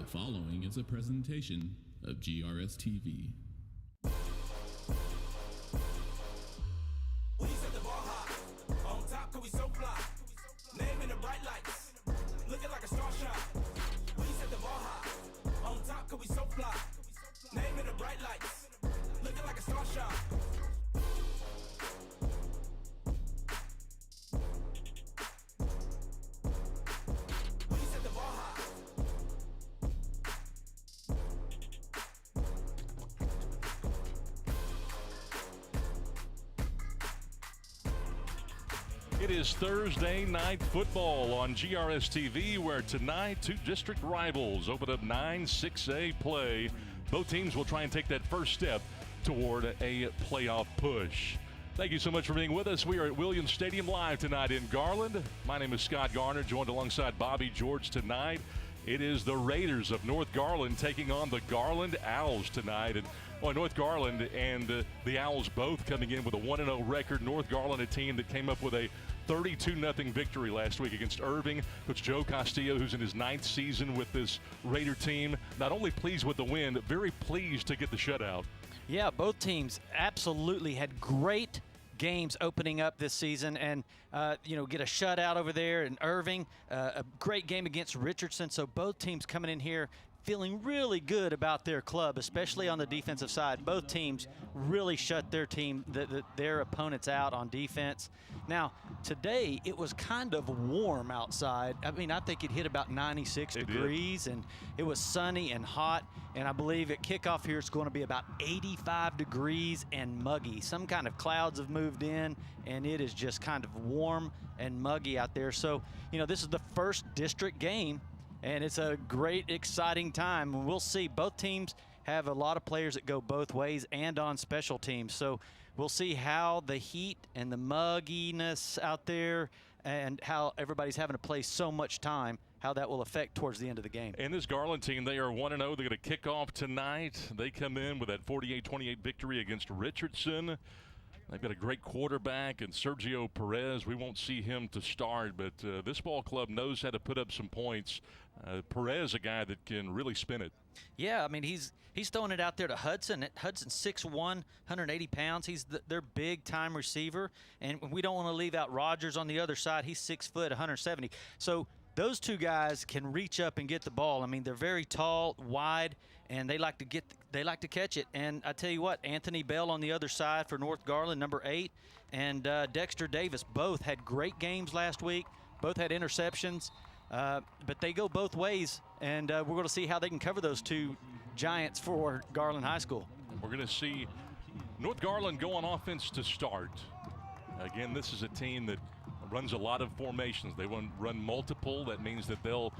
following is a presentation of GRS-TV. We set the bar high. On top, cause we so fly. Name in the bright lights. Looking like a star shine. We set the bar high. On top, cause we so fly. Name in the bright lights. Looking like a star shine. It is Thursday night football on GRS-TV, where tonight two district rivals open up 9-6A play. Both teams will try and take that first step toward a playoff push. Thank you so much for being with us. We are at Williams Stadium live tonight in Garland. My name is Scott Garner, joined alongside Bobby George tonight. It is the Raiders of North Garland taking on the Garland Owls tonight. And North Garland and the Owls both coming in with a 1-0 record. North Garland, a team that came up with a 32-0 victory last week against Irving. Coach Joe Castillo, who's in his 9th season with this Raider team, not only pleased with the win, but very pleased to get the shutout. Yeah, both teams absolutely had great games opening up this season, and get a shutout over there in Irving, a great game against Richardson. So both teams coming in here feeling really good about their club, especially on the defensive side. Both teams really shut their their opponents out on defense. Now, today it was kind of warm outside. I mean, I think it hit about 96 degrees, and it was sunny and hot. And I believe at kickoff here it's going to be about 85 degrees and muggy. Some kind of clouds have moved in, and it is just kind of warm and muggy out there. So, this is the first district game, and it's a great, exciting time. We'll see. Both teams have a lot of players that go both ways and on special teams. So we'll see how the heat and the mugginess out there and how everybody's having to play so much time, how that will affect towards the end of the game. And this Garland team, they are 1-0. They're going to kick off tonight. They come in with that 48-28 victory against Richardson. They've got a great quarterback and Sergio Perez. We won't see him to start, but this ball club knows how to put up some points. Perez, a guy that can really spin it. Yeah, I mean, he's throwing it out there to Hudson. Hudson's 6'1", 180 pounds. He's their big-time receiver, and we don't want to leave out Rogers on the other side. He's 6 foot, 170. So those two guys can reach up and get the ball. I mean, they're very tall, wide, and they like to catch it. And I tell you what, Anthony Bell on the other side for North Garland, number 8, and Dexter Davis both had great games last week. Both had interceptions, but they go both ways, and we're going to see how they can cover those two giants for Garland High School. We're going to see North Garland go on offense to start. Again, this is a team that runs a lot of formations. They run multiple. That means that they'll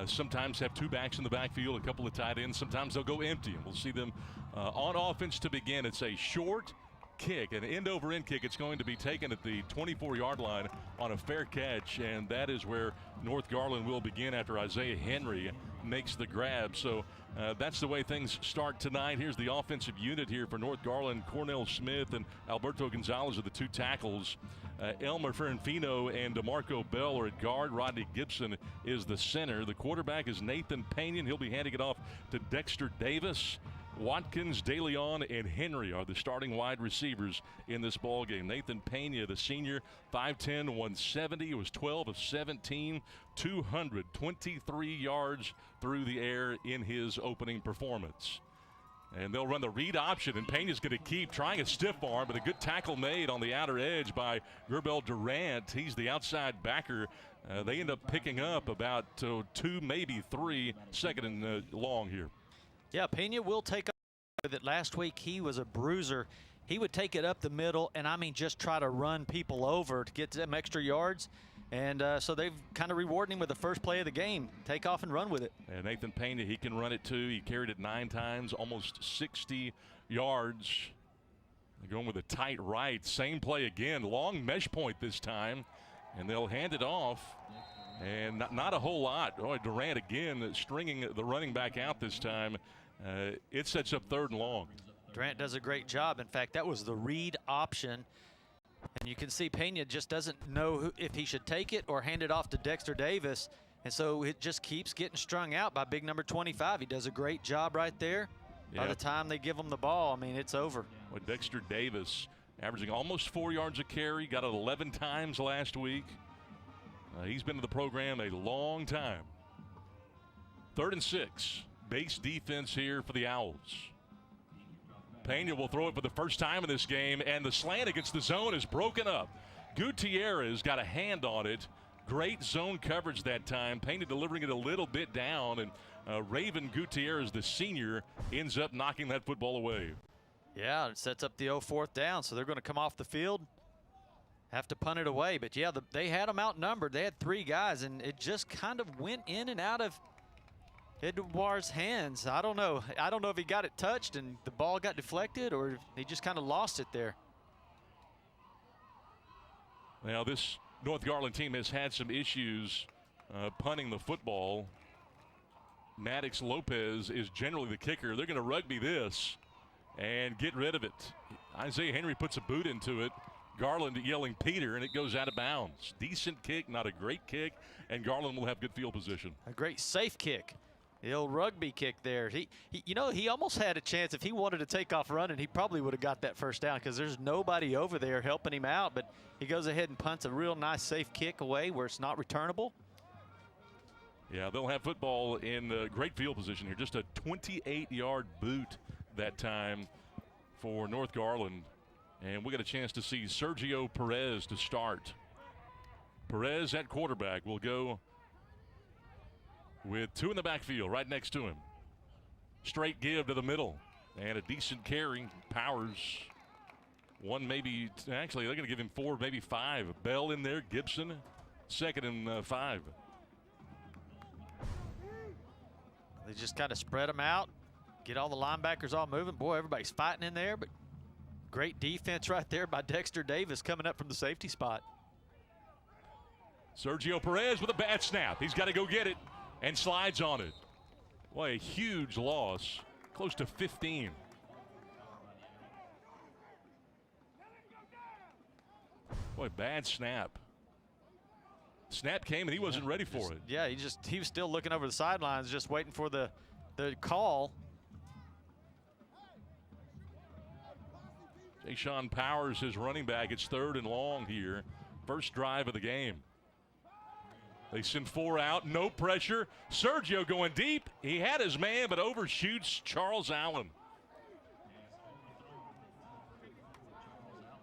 sometimes have 2 backs in the backfield, a couple of tight ends. Sometimes they'll go empty, and we'll see them on offense to begin. It's a short kick, an end-over-end kick. It's going to be taken at the 24-yard line on a fair catch, and that is where North Garland will begin after Isaiah Henry makes the grab. So that's the way things start tonight. Here's the offensive unit here for North Garland. Cornell Smith and Alberto Gonzalez are the 2 tackles. Elmer Ferrufino and DeMarco Bell are at guard. Rodney Gibson is the center. The quarterback is Nathan Pena, and he'll be handing it off to Dexter Davis. Watkins, DeLeon, and Henry are the starting wide receivers in this ball game. Nathan Pena, the senior, 5'10", 170. He was 12 of 17, 223 yards through the air in his opening performance. And they'll run the read option, and Pena's going to keep trying a stiff arm, but a good tackle made on the outer edge by Gerbel Durant. He's the outside backer. They end up picking up about 2, maybe 3, second and long here. Yeah, Pena will take up with it. Last week he was a bruiser. He would take it up the middle and, just try to run people over to get them extra yards. And so they've kind of rewarded him with the first play of the game. Take off and run with it. And Nathan Pena, he can run it too. He carried it 9 times, almost 60 yards. They're going with a tight right. Same play again. Long mesh point this time. And they'll hand it off. And not a whole lot. Oh, Durant again stringing the running back out this time. It sets up 3rd and long. Durant does a great job. In fact, that was the read option. And you can see Pena just doesn't know if he should take it or hand it off to Dexter Davis. And so it just keeps getting strung out by big number 25. He does a great job right there. By the time they give him the ball, I mean, it's over. Well, Dexter Davis averaging almost 4 yards a carry, got it 11 times last week. He's been in the program a long time. 3rd and 6. Base defense here for the Owls. Pena will throw it for the first time in this game, and the slant against the zone is broken up. Gutierrez got a hand on it. Great zone coverage that time. Pena delivering it a little bit down, and Raven Gutierrez, the senior, ends up knocking that football away. Yeah, it sets up the 4th down, so they're going to come off the field, have to punt it away. But, yeah, they had them outnumbered. They had 3 guys, and it just kind of went in and out of Edouard's hands. I don't know. I don't know if he got it touched and the ball got deflected or he just kind of lost it there. Now, this North Garland team has had some issues punting the football. Maddox Lopez is generally the kicker. They're going to rugby this and get rid of it. Isaiah Henry puts a boot into it. Garland yelling Peter, and it goes out of bounds. Decent kick, not a great kick, and Garland will have good field position. A great safe kick. The old rugby kick there. You know, he almost had a chance. If he wanted to take off running, he probably would have got that first down because there's nobody over there helping him out. But he goes ahead and punts a real nice safe kick away where it's not returnable. Yeah, they'll have football in great field position here. Just a 28-yard boot that time for North Garland. And we got a chance to see Sergio Perez to start. Perez at quarterback will go with 2 in the backfield right next to him. Straight give to the middle and a decent carry. Powers. 1 maybe, actually they're going to give him 4, maybe 5. Bell in there, Gibson, 2nd and 5. They just kind of spread them out, get all the linebackers all moving. Boy, everybody's fighting in there, but great defense right there by Dexter Davis coming up from the safety spot. Sergio Perez with a bad snap. He's got to go get it and slides on it. Boy, a huge loss, close to 15. Boy, bad snap. Snap came and he wasn't ready for it. Yeah, he was still looking over the sidelines, just waiting for the call. Ja'Shawn Powers, his running back. It's 3rd and long here. First drive of the game. They send 4 out, no pressure. Sergio going deep. He had his man, but overshoots Charles Allen.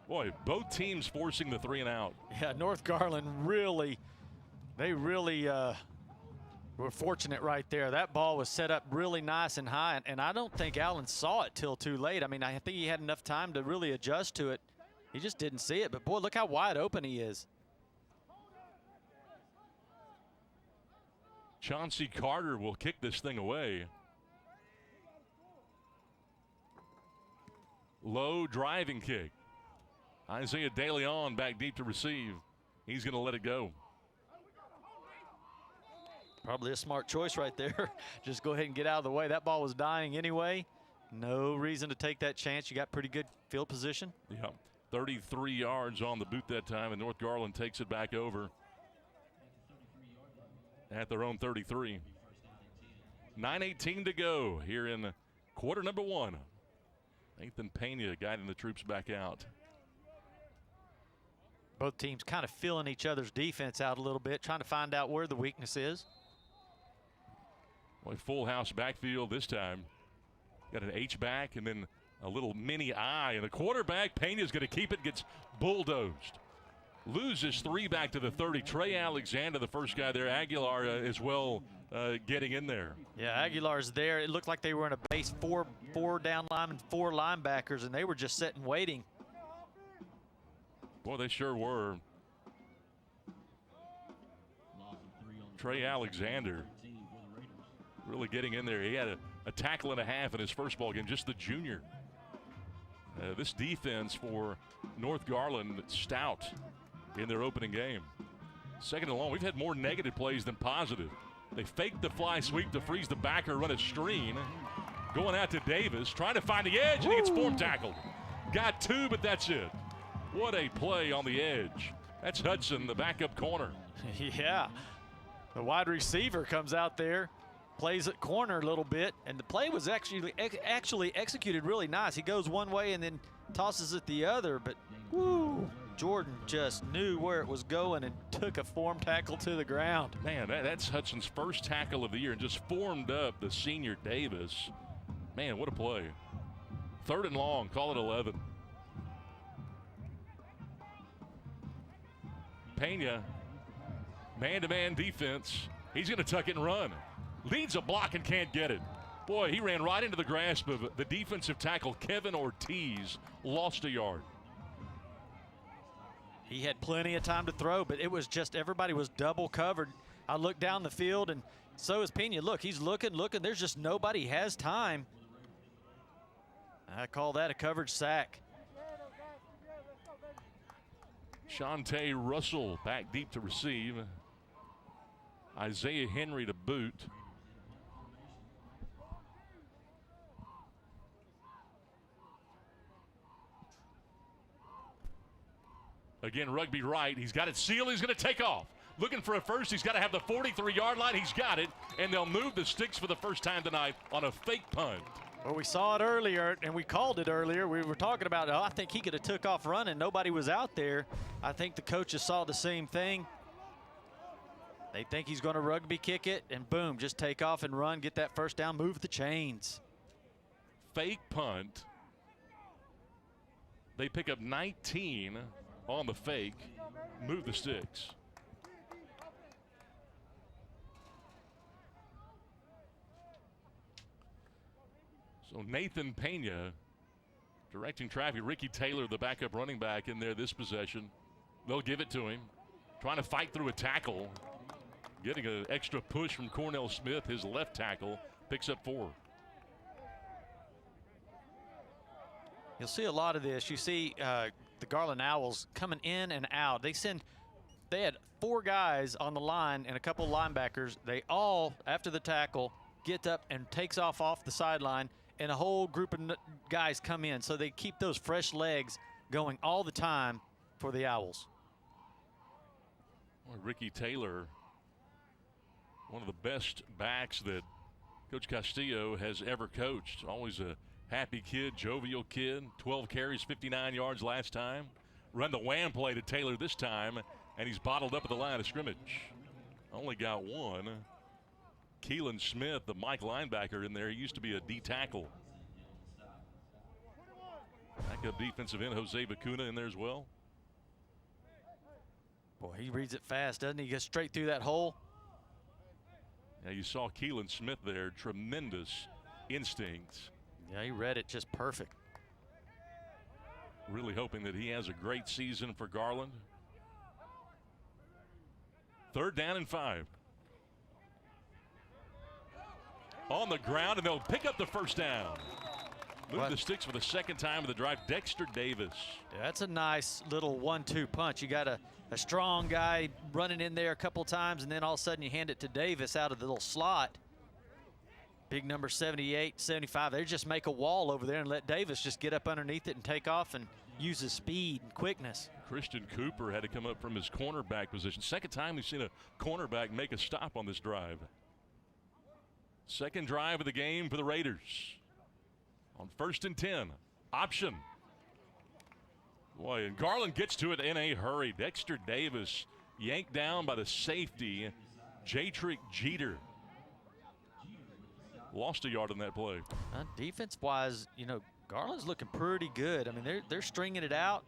Boy, both teams forcing the 3 and out. Yeah, North Garland really were fortunate right there. That ball was set up really nice and high, and I don't think Allen saw it till too late. I mean, I think he had enough time to really adjust to it. He just didn't see it, but boy, look how wide open he is. Chauncey Carter will kick this thing away. Low driving kick. Isaiah DeLeon back deep to receive. He's going to let it go. Probably a smart choice right there. Just go ahead and get out of the way. That ball was dying anyway. No reason to take that chance. You got pretty good field position. Yeah, 33 yards on the boot that time, and North Garland takes it back over at their own 33. 9:18 to go here in quarter number 1. Nathan Pena guiding the troops back out. Both teams kind of feeling each other's defense out a little bit, trying to find out where the weakness is. Boy, full house backfield this time. Got an H-back and then a little mini I. And the quarterback, Pena's going to keep it, gets bulldozed. Loses 3 back to the 30. Trey Alexander, the first guy there. Aguilar as well getting in there. Yeah, Aguilar's there. It looked like they were in a base 4 down linemen, 4 linebackers, and they were just sitting waiting. Boy, they sure were. Trey Alexander really getting in there. He had a tackle and a half in his first ball game, just the junior. This defense for North Garland, stout in their opening game. 2nd and long, we've had more negative plays than positive. They faked the fly sweep to freeze the backer, run a screen. Going out to Davis, trying to find the edge, and he gets form tackled. Got 2, but that's it. What a play on the edge. That's Hudson, the backup corner. Yeah. The wide receiver comes out there, plays at corner a little bit, and the play was actually executed really nice. He goes one way and then tosses it the other, but woo, Jordan just knew where it was going and took a form tackle to the ground. Man, that's Hudson's first tackle of the year and just formed up the senior Davis. Man, what a play. 3rd and long, call it 11. Pena, man-to-man defense. He's going to tuck it and run. Leads a block and can't get it. Boy, he ran right into the grasp of the defensive tackle, Kevin Ortiz. Lost a yard. He had plenty of time to throw, but it was just everybody was double covered. I looked down the field, and so is Pena. Look, he's looking. There's just nobody has time. I call that a coverage sack. Shante Russell back deep to receive. Isaiah Henry to boot. Again, Rugby right. He's got it sealed. He's going to take off. Looking for a first. He's got to have the 43-yard line. He's got it. And they'll move the sticks for the first time tonight on a fake punt. Well, we saw it earlier, and we called it earlier. We were talking about, I think he could have took off running. Nobody was out there. I think the coaches saw the same thing. They think he's going to rugby kick it, and boom, just take off and run, get that first down, move the chains. Fake punt. They pick up 19 on the fake, move the sticks. So Nathan Pena directing traffic. Ricky Taylor, the backup running back, in there this possession. They'll give it to him. Trying to fight through a tackle. Getting an extra push from Cornell Smith, his left tackle, picks up 4. You'll see a lot of this. You see the Garland Owls coming in and out. They had 4 guys on the line and a couple linebackers. They all, after the tackle, get up and takes off the sideline, and a whole group of guys come in. So they keep those fresh legs going all the time for the Owls. Well, Ricky Taylor, one of the best backs that Coach Castillo has ever coached. Always a happy kid, jovial kid. 12 carries, 59 yards last time. Run the wham play to Taylor this time, and he's bottled up at the line of scrimmage. Only got 1. Keelan Smith, the Mike linebacker in there, he used to be a D tackle. Backup defensive end Jose Vacuna in there as well. Boy, he reads it fast, doesn't he? He gets straight through that hole. Yeah, you saw Keelan Smith there, tremendous instincts. Yeah, he read it just perfect. Really hoping that he has a great season for Garland. 3rd down and 5. On the ground, and they'll pick up the first down. Move the sticks for the second time of the drive. Dexter Davis. Yeah, that's a nice little 1-2 punch. You got a strong guy running in there a couple times, and then all of a sudden you hand it to Davis out of the little slot. Big number 78, 75. They just make a wall over there and let Davis just get up underneath it and take off and use his speed and quickness. Christian Cooper had to come up from his cornerback position. Second time we've seen a cornerback make a stop on this drive. Second drive of the game for the Raiders. On 1st and 10, option. Boy, and Garland gets to it in a hurry. Dexter Davis yanked down by the safety, Jatrick Jeter. Lost a yard on that play. Defense-wise, you know, Garland's looking pretty good. I mean, they're stringing it out,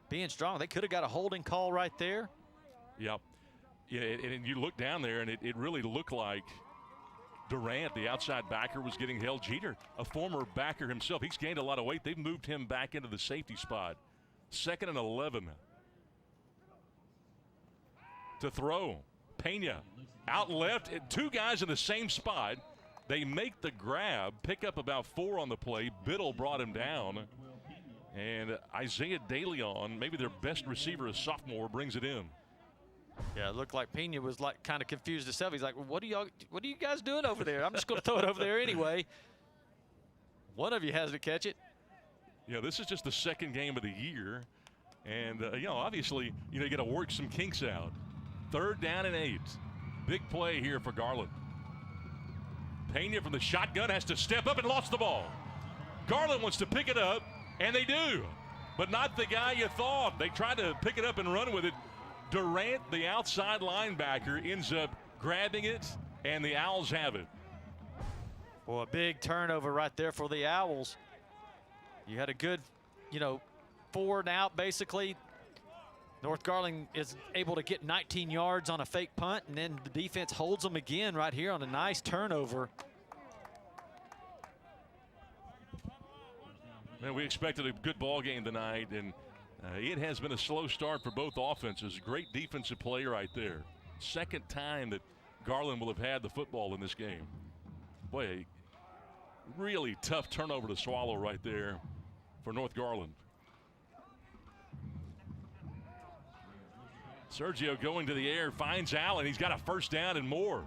being strong. They could have got a holding call right there. Yep. Yeah, and you look down there, and it really looked like Durant, the outside backer, was getting held. Jeter, a former backer himself, he's gained a lot of weight. They've moved him back into the safety spot. 2nd and 11. To throw. Pena out left. 2 guys in the same spot. They make the grab, pick up about 4 on the play. Biddle brought him down. And Isaiah DeLeon, maybe their best receiver, a sophomore, brings it in. Yeah, it looked like Pena was like kind of confused himself. He's like, well, what are you guys doing over there? I'm just going to throw it over there anyway. One of you has to catch it. Yeah, this is just the 2nd game of the year. And, you know, obviously, you got to work some kinks out. 3rd down and 8. big play here for Garland. Pena from the shotgun has to step up and lost the ball. Garland wants to pick it up, and they do, but not the guy you thought. They tried to pick it up and run with it. Durant, the outside linebacker, ends up grabbing it, and the Owls have it. Well, a big turnover right there for the Owls. You had a good, forward and out basically. North Garland is able to get 19 yards on a fake punt, and then the defense holds them again right here on a nice turnover. Man, we expected a good ball game tonight, and it has been a slow start for both offenses. Great defensive play right there. Second time that Garland will have had the football in this game. Boy, a really tough turnover to swallow right there for North Garland. Sergio going to the air, finds Allen. He's got a first down and more.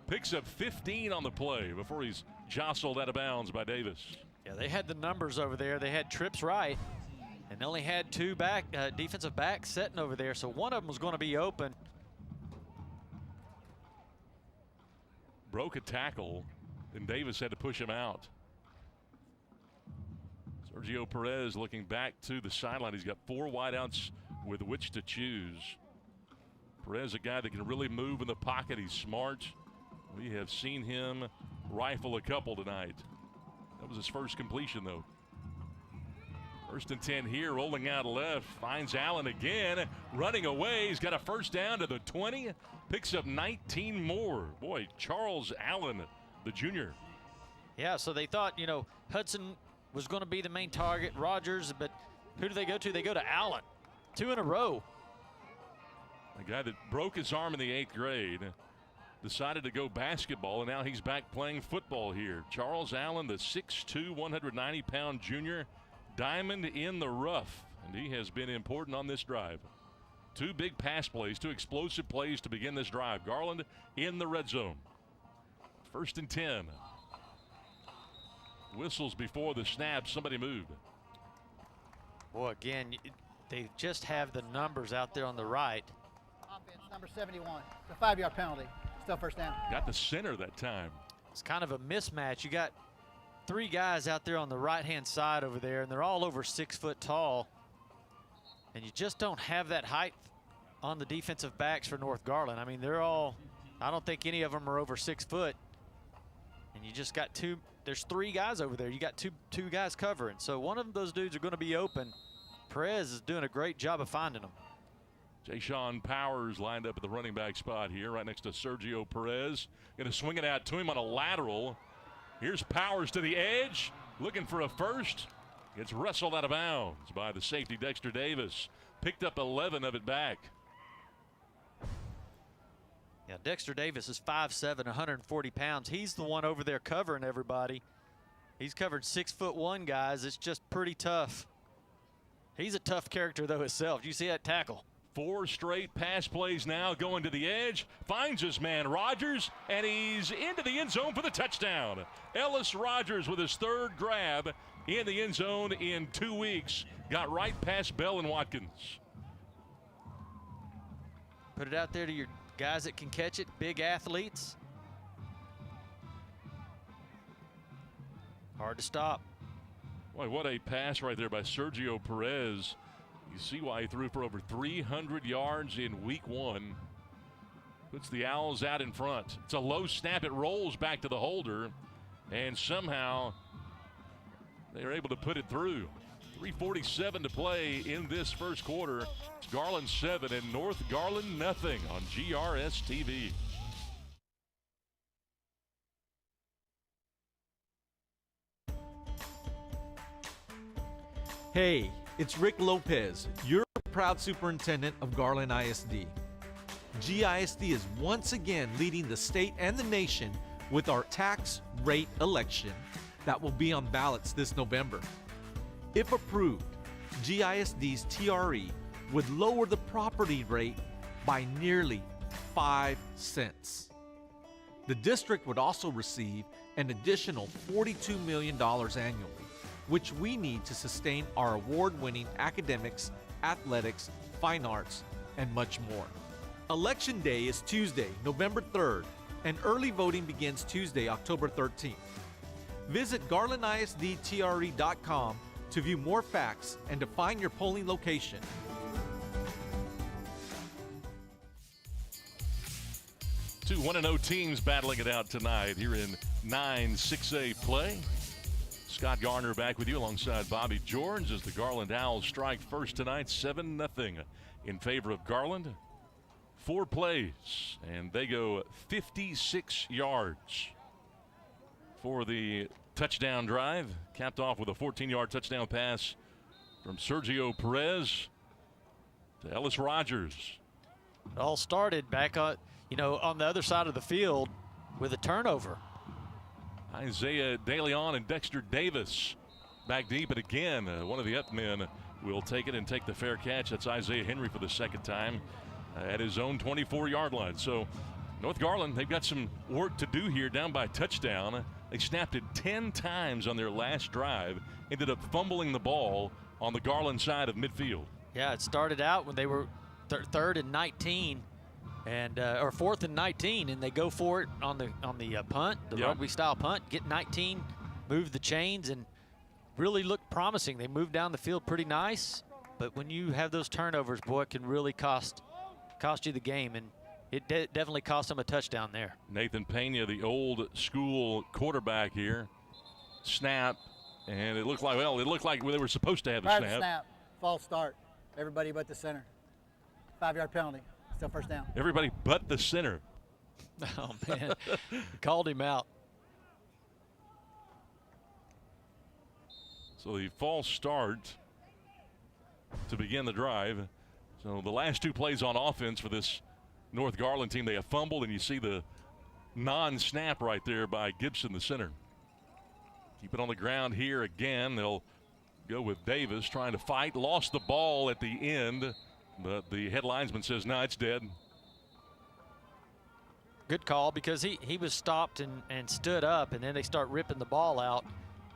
Picks up 15 on the play before he's jostled out of bounds by Davis. Yeah, they had the numbers over there. They had trips right, and they only had two defensive backs sitting over there, so one of them was going to be open. Broke a tackle, and Davis had to push him out. Sergio Perez looking back to the sideline. He's got 4 wideouts with which to choose. Perez, a guy that can really move in the pocket. He's smart. We have seen him rifle a couple tonight. That was his first completion, though. 1st and 10 here, rolling out left. Finds Allen again, running away. He's got a first down to the 20. Picks up 19 more. Boy, Charles Allen, the junior. Yeah, so they thought, Hudson was going to be the main target, Rogers, but who do they go to? They go to Allen. 2 in a row. A guy that broke his arm in the 8th grade decided to go basketball, and now he's back playing football here. Charles Allen, the 6'2", 190-pound junior, diamond in the rough, and he has been important on this drive. 2 big pass plays, 2 explosive plays to begin this drive. Garland in the red zone. 1st and 10. Whistles before the snap. Somebody moved. Well, again, they just have the numbers out there on the right. Offense number 71. It's a 5-yard penalty. Still first down. Got the center that time. It's kind of a mismatch. You got 3 guys out there on the right-hand side over there, and they're all over 6 foot tall. And you just don't have that height on the defensive backs for North Garland. I mean, they're all, I don't think any of them are over 6 foot. And you just got 2, there's 3 guys over there. You got two guys covering. So one of those dudes are going to be open. Perez is doing a great job of finding them. Ja'Shawn Powers lined up at the running back spot here, right next to Sergio Perez. Going to swing it out to him on a lateral. Here's Powers to the edge, looking for a first. Gets wrestled out of bounds by the safety Dexter Davis. Picked up 11 of it back. Yeah, Dexter Davis is 5'7", 140 pounds. He's the one over there covering everybody. He's covered 6'1" guys. It's just pretty tough. He's a tough character though himself. You see that tackle? 4 straight pass plays now, going to the edge. Finds his man Rogers, and he's into the end zone for the touchdown. Ellis Rogers with his 3rd grab in the end zone in 2 weeks. Got right past Bell and Watkins. Put it out there to your guys that can catch it, big athletes. Hard to stop. Boy, what a pass right there by Sergio Perez. You see why he threw for over 300 yards in week 1. Puts the Owls out in front. It's a low snap. It rolls back to the holder, and somehow they are able to put it through. 3:47 to play in this first quarter. It's Garland 7 and North Garland nothing on GRS-TV. Hey, it's Rick Lopez, your proud superintendent of Garland ISD. GISD is once again leading the state and the nation with our tax rate election that will be on ballots this November. If approved, GISD's TRE would lower the property rate by nearly 5 cents. The district would also receive an additional $42 million annually, which we need to sustain our award-winning academics, athletics, fine arts, and much more. Election Day is Tuesday, November 3rd, and early voting begins Tuesday, October 13th. Visit GarlandISDTRE.com to view more facts and to find your polling location. Two 1-0 teams battling it out tonight here in 9-6A play. Scott Garner back with you alongside Bobby George as the Garland Owls strike first tonight, 7-0 in favor of Garland. 4 plays, and they go 56 yards for the touchdown drive, capped off with a 14-yard touchdown pass from Sergio Perez to Ellis Rogers. It all started back on, on the other side of the field with a turnover. Isaiah DeLeon and Dexter Davis back deep, and again, one of the up men will take it and take the fair catch. That's Isaiah Henry for the second time at his own 24-yard line. So North Garland, they've got some work to do here down by touchdown. They snapped it 10 times on their last drive, ended up fumbling the ball on the Garland side of midfield. Yeah, it started out when they were 3rd and 19, and or 4th and 19, and they go for it on the punt, the rugby style punt, get 19, move the chains, and really looked promising. They moved down the field pretty nice, but when you have those turnovers, boy, it can really cost you the game, and it definitely cost them a touchdown there. Nathan Pena, the old school quarterback here, snap, and it looked like they were supposed to have Prior the to snap, false start. Everybody but the center. 5-yard penalty. Still first down. Everybody but the center. Oh, man. Called him out. So the false start to begin the drive. So the last 2 plays on offense for this North Garland team, they have fumbled, and you see the non-snap right there by Gibson, the center. Keep it on the ground here again. They'll go with Davis trying to fight. Lost the ball at the end, but the head linesman says, no, it's dead. Good call, because he was stopped and stood up, and then they start ripping the ball out.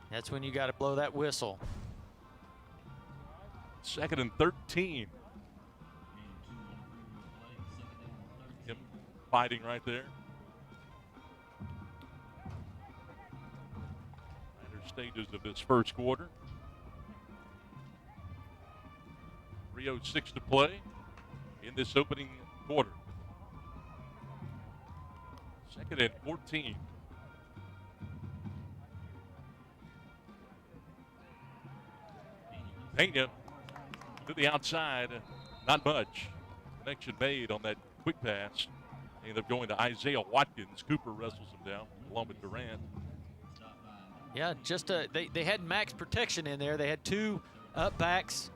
That's when you got to blow that whistle. 2nd and 13. Yep, fighting right there. Latter stages of this first quarter. 3:06 to play in this opening quarter. 2nd and 14. Pena to the outside, not much. Connection made on that quick pass. They end up going to Isaiah Watkins. Cooper wrestles him down along with Durant. Yeah, just they had max protection in there. They had 2 up backs.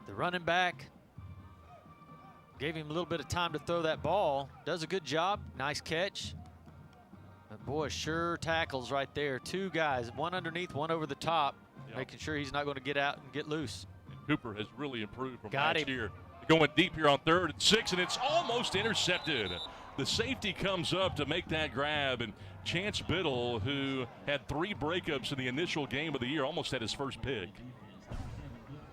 The running back gave him a little bit of time to throw that ball. Does a good job. Nice catch. But boy, sure tackles right there. 2 guys, one underneath, one over the top, making sure he's not going to get out and get loose. And Cooper has really improved from Got last him. year. Going deep here on 3rd and 6, and it's almost intercepted. The safety comes up to make that grab, and Chance Biddle, who had 3 breakups in the initial game of the year, almost had his first pick.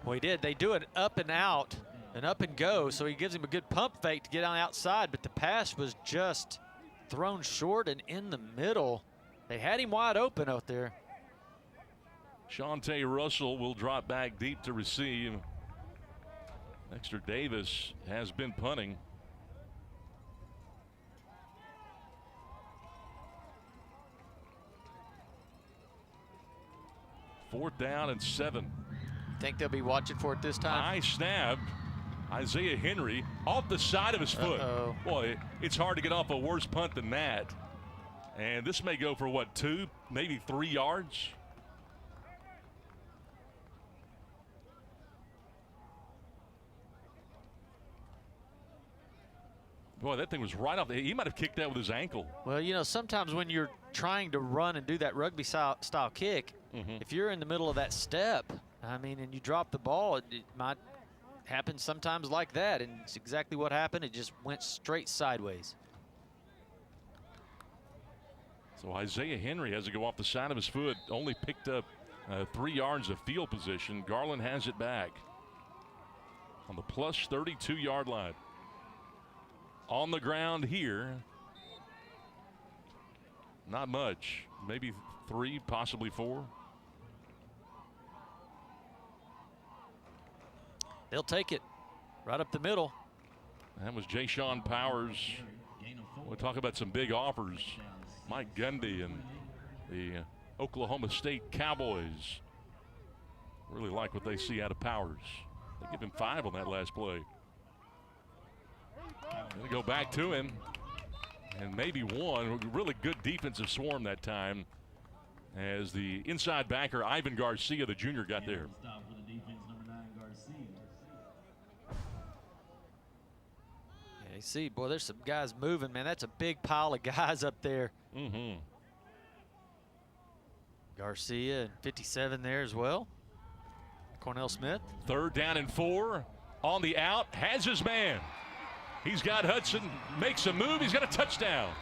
Well, he did. They do it up and out and up and go, so he gives him a good pump fake to get on the outside, but the pass was just thrown short and in the middle. They had him wide open out there. Shante Russell will drop back deep to receive. Dexter Davis has been punting. Fourth down and 7. Think they'll be watching for it this time? High snap. Isaiah Henry off the side of his foot. Boy, it's hard to get off a worse punt than that. And this may go for what, 2, maybe 3 yards? Boy, that thing was right off. He might have kicked that with his ankle. Well, sometimes when you're trying to run and do that rugby style kick, if you're in the middle of that step, and you drop the ball, it might happen sometimes like that, and it's exactly what happened. It just went straight sideways. So Isaiah Henry has to go off the side of his foot, only picked up 3 yards of field position. Garland has it back on the plus 32-yard line. on the ground here. Not much. Maybe 3, possibly 4. They'll take it right up the middle. That was Jay-Sean Powers. We'll talk about some big offers. Mike Gundy and the Oklahoma State Cowboys really like what they see out of Powers. They give him 5 on that last play. Gonna go back to him, and maybe 1. Really good defensive swarm that time as the inside backer Ivan Garcia, the junior, got there. Yeah, you see, boy, there's some guys moving, man. That's a big pile of guys up there. Garcia and 57 there as well. Cornell Smith. 3rd down and 4. On the out, has his man. He's got Hudson, makes a move, he's got a touchdown.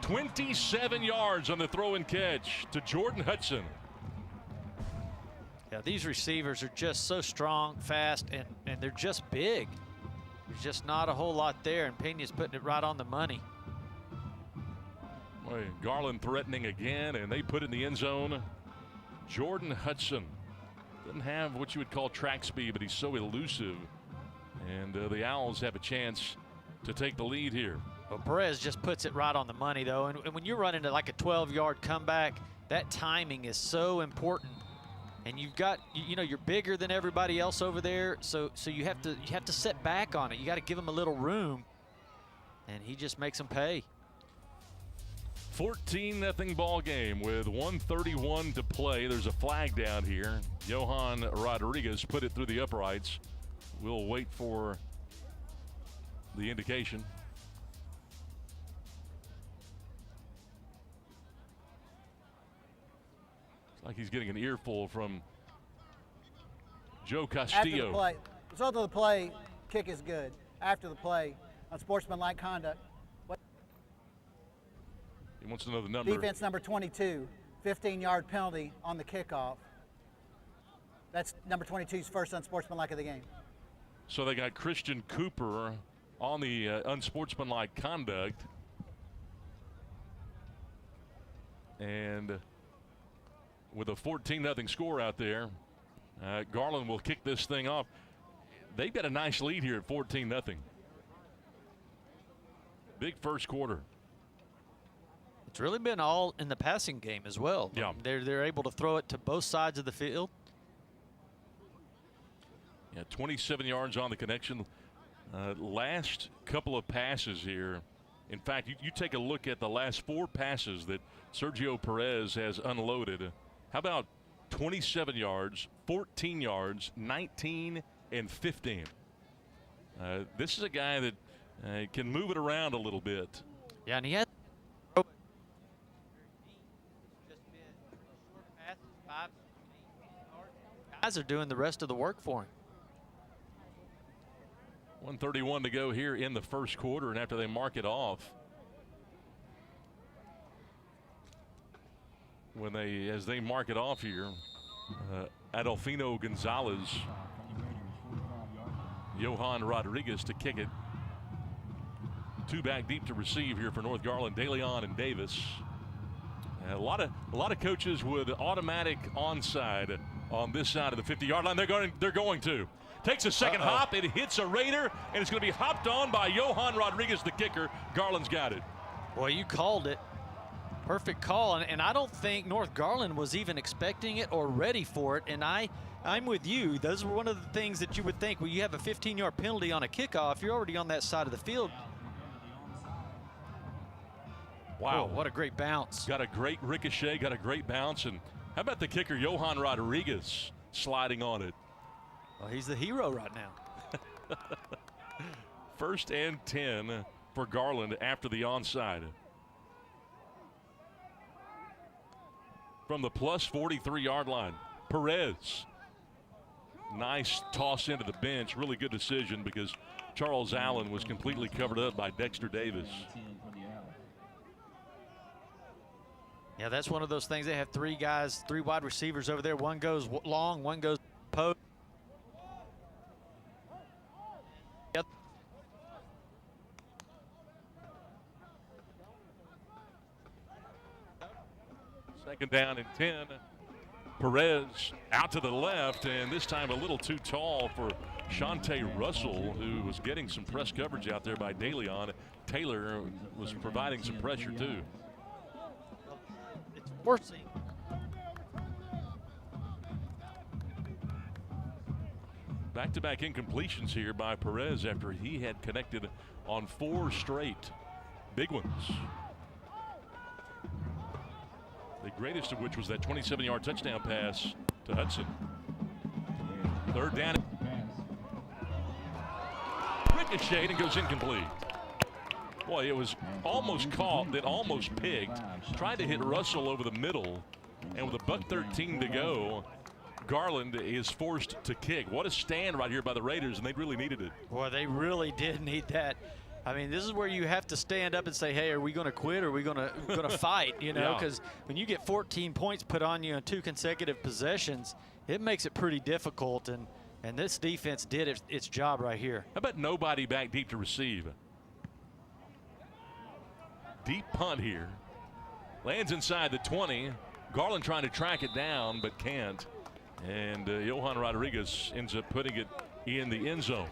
27 yards on the throw and catch to Jordan Hudson. Yeah, these receivers are just so strong, fast, and they're just big. There's just not a whole lot there, and Pena's putting it right on the money. Boy, Garland threatening again, and they put it in the end zone. Jordan Hudson doesn't have what you would call track speed, but he's so elusive. And the Owls have a chance to take the lead here. Well, Perez just puts it right on the money, though. And when you're running to like a 12-yard comeback, that timing is so important. And you've got, you know, you're bigger than everybody else over there, so you have to set back on it. You got to give them a little room, and he just makes them pay. 14-0 ball game with 1:31 to play. There's a flag down here. Johan Rodriguez put it through the uprights. We'll wait for the indication. It's like he's getting an earful from Joe Castillo. After the play, result of the play, kick is good. After the play, unsportsmanlike conduct. He wants to know the number. Defense number 22, 15-yard penalty on the kickoff. That's number 22's first unsportsmanlike of the game. So they got Christian Cooper on the unsportsmanlike conduct. And with a 14-0 score out there, Garland will kick this thing off. They've got a nice lead here at 14-0. Big first quarter. It's really been all in the passing game as well. Yeah. They're able to throw it to both sides of the field. Yeah, 27 yards on the connection. Last couple of passes here. In fact, you take a look at the last 4 passes that Sergio Perez has unloaded. How about 27 yards, 14 yards, 19, and 15? This is a guy that can move it around a little bit. Yeah, and he had guys are doing the rest of the work for him. 1:31 to go here in the first quarter, and after they mark it off, as they mark it off here, Adolfino Gonzalez, Johan Rodriguez to kick it. 2 back deep to receive here for North Garland, DeLeon and Davis. A lot of coaches would automatic onside on this side of the 50-yard line. They're going to. Takes a second hop, it hits a Raider, and it's going to be hopped on by Johan Rodriguez, the kicker. Garland's got it. Boy, you called it. Perfect call, and I don't think North Garland was even expecting it or ready for it, and I'm with you. Those were one of the things that you would think, well, you have a 15-yard penalty on a kickoff, you're already on that side of the field. Wow. Oh, what a great bounce. Got a great ricochet, got a great bounce, and how about the kicker, Johan Rodriguez, sliding on it? Well, he's the hero right now. 1st and 10 for Garland after the onside. From the plus 43-yard line, Perez. Nice toss into the bench. Really good decision because Charles Allen was completely covered up by Dexter Davis. Yeah, that's one of those things. They have 3 guys, 3 wide receivers over there. One goes long, one goes post. Second down and 10. Perez out to the left, and this time a little too tall for Shante Russell, who was getting some press coverage out there by DeLeon. Taylor was providing some pressure too. It's forcing. Back-to-back incompletions here by Perez after he had connected on 4 straight big ones. The greatest of which was that 27-yard touchdown pass to Hudson. Third down. Ricocheted and goes incomplete. Boy, it was almost caught, then almost picked. Tried to hit Russell over the middle, and with a $1:13 to go, Garland is forced to kick. What a stand right here by the Raiders, and they really needed it. Boy, they really did need that. I mean, this is where you have to stand up and say, hey, are we going to quit or are we going to fight, you know, because when you get 14 points put on you in 2 consecutive possessions, it makes it pretty difficult, and this defense did its job right here. How about nobody back deep to receive? Deep punt here. Lands inside the 20. Garland trying to track it down but can't. And Johan Rodriguez ends up putting it in the end zone.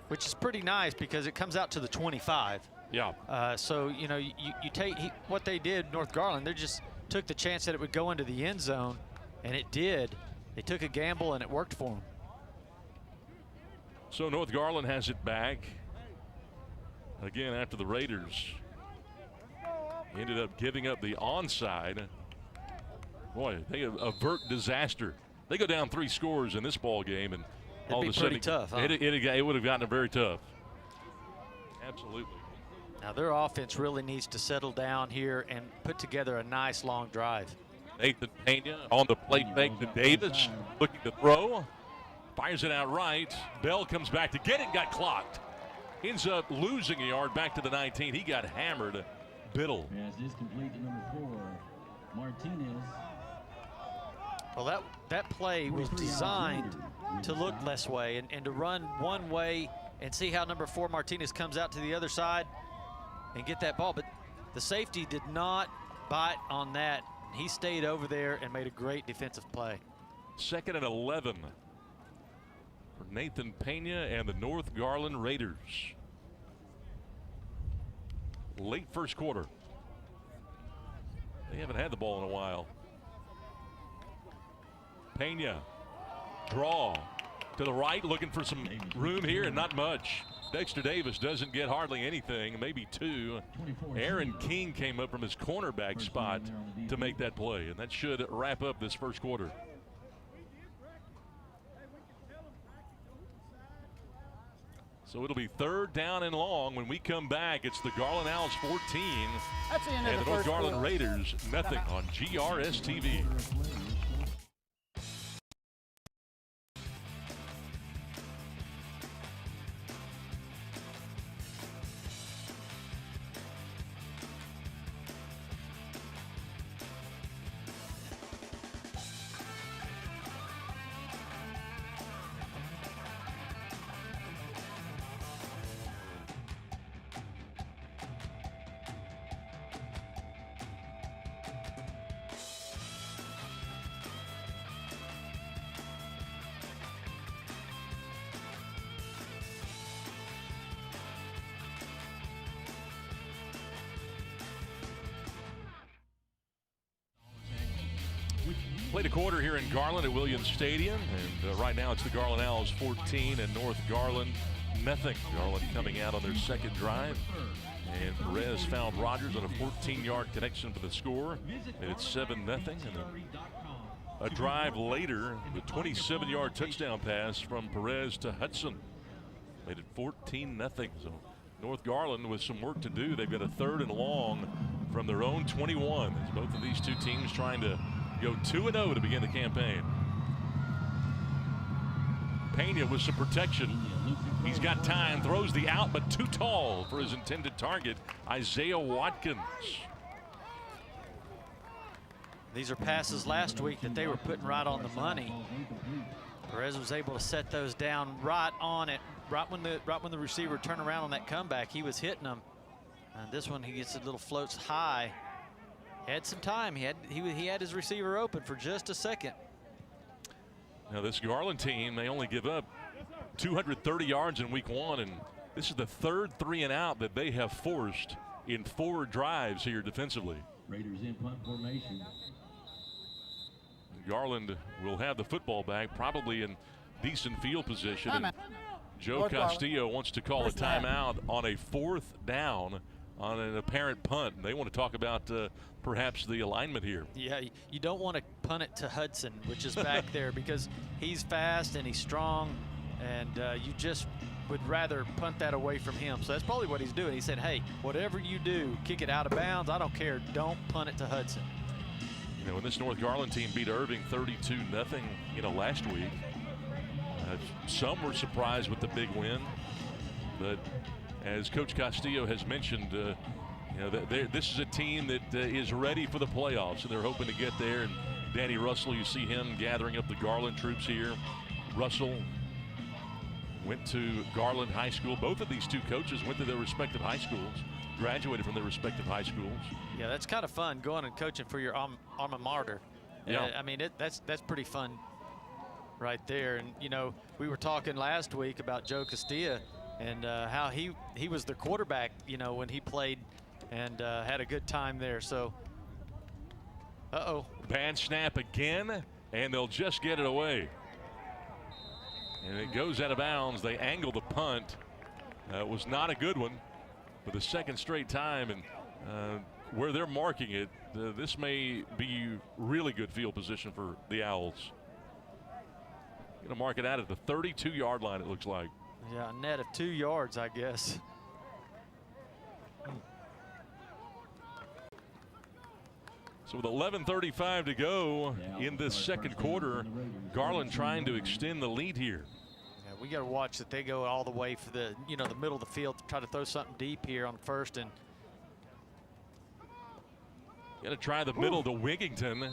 Which is pretty nice because it comes out to the 25. Yeah. So, you know, you take what they did, North Garland, they just took the chance that it would go into the end zone, and it did. They took a gamble, and it worked for them. So North Garland has it back. Again, after the Raiders ended up giving up the onside. Boy, they avert disaster. They go down 3 scores in this ball game, and all of a sudden tough, huh? it would have gotten very tough. Absolutely. Now their offense really needs to settle down here and put together a nice long drive. Nathan Pena on the plate fake to Davis, looking to throw. Fires it out right. Bell comes back to get it, got clocked. Ends up losing a yard back to the 19. He got hammered. Biddle. Pass is complete to number 4, Martinez. Well, that play was designed to look this way and to run one way and see how number 4 Martinez comes out to the other side and get that ball. But the safety did not bite on that. He stayed over there and made a great defensive play. 2nd and 11 for Nathan Pena and the North Garland Raiders. Late first quarter. They haven't had the ball in a while. Pena, draw to the right, looking for some room here, and not much. Dexter Davis doesn't get hardly anything, maybe 2. Aaron King came up from his cornerback spot to make that play, and that should wrap up this first quarter. So it'll be 3rd down and long. When we come back, it's the Garland Owls 14 That's the end of and the the North first Garland quarter. Raiders nothing on GRS-TV. Played a quarter here in Garland at Williams Stadium, and right now it's the Garland Owls 14 and North Garland nothing. Garland coming out on their 2nd drive, and Perez found Rogers on a 14-yard connection for the score, and it's 7-0. And a drive later, the 27-yard touchdown pass from Perez to Hudson made it 14-0. So North Garland with some work to do. They've got a 3rd and long from their own 21. As both of these two teams trying to go 2-0 to begin the campaign. Pena with some protection. He's got time, throws the out, but too tall for his intended target, Isaiah Watkins. These are passes last week that they were putting right on the money. Perez was able to set those down right on it, right when the receiver turned around on that comeback. He was hitting them. And this one, he gets a little floats high Had some time. He had his receiver open for just a second. Now this Garland team, they only give up 230 yards in week 1, and this is the third 3 and out that they have forced in 4 drives here defensively. Raiders in punt formation. Garland will have the football back, probably in decent field position. And Joe North Castillo wants to call First a timeout on a 4th down on an apparent punt. They want to talk about perhaps the alignment here. Yeah, you don't want to punt it to Hudson, which is back there, because he's fast and he's strong, and you just would rather punt that away from him. So that's probably what he's doing. He said, hey, whatever you do, kick it out of bounds. I don't care. Don't punt it to Hudson. You know, when this North Garland team beat Irving 32-0, last week, some were surprised with the big win, but as Coach Castillo has mentioned, this is a team that is ready for the playoffs, and they're hoping to get there. And Danny Russell, you see him gathering up the Garland troops here. Russell went to Garland High School. Both of these two coaches went to their respective high schools, graduated from their respective high schools. Yeah, that's kind of fun, going and coaching for your alma mater. Yeah. I mean, that's pretty fun right there. And, we were talking last week about Joe Castillo and how he was the quarterback, when he played, and had a good time there. So, Bad snap again, and they'll just get it away. And it goes out of bounds. They angle the punt. It was not a good one for the second straight time. And where they're marking it, this may be really good field position for the Owls. Going to mark it out at the 32-yard line, it looks like. Yeah, a net of 2 yards, I guess. So with 11:35 to go in this second quarter, Garland trying to extend the lead here. Yeah, we got to watch that they go all the way for the the middle of the field to try to throw something deep here on first. And got to try the middle to Wigington,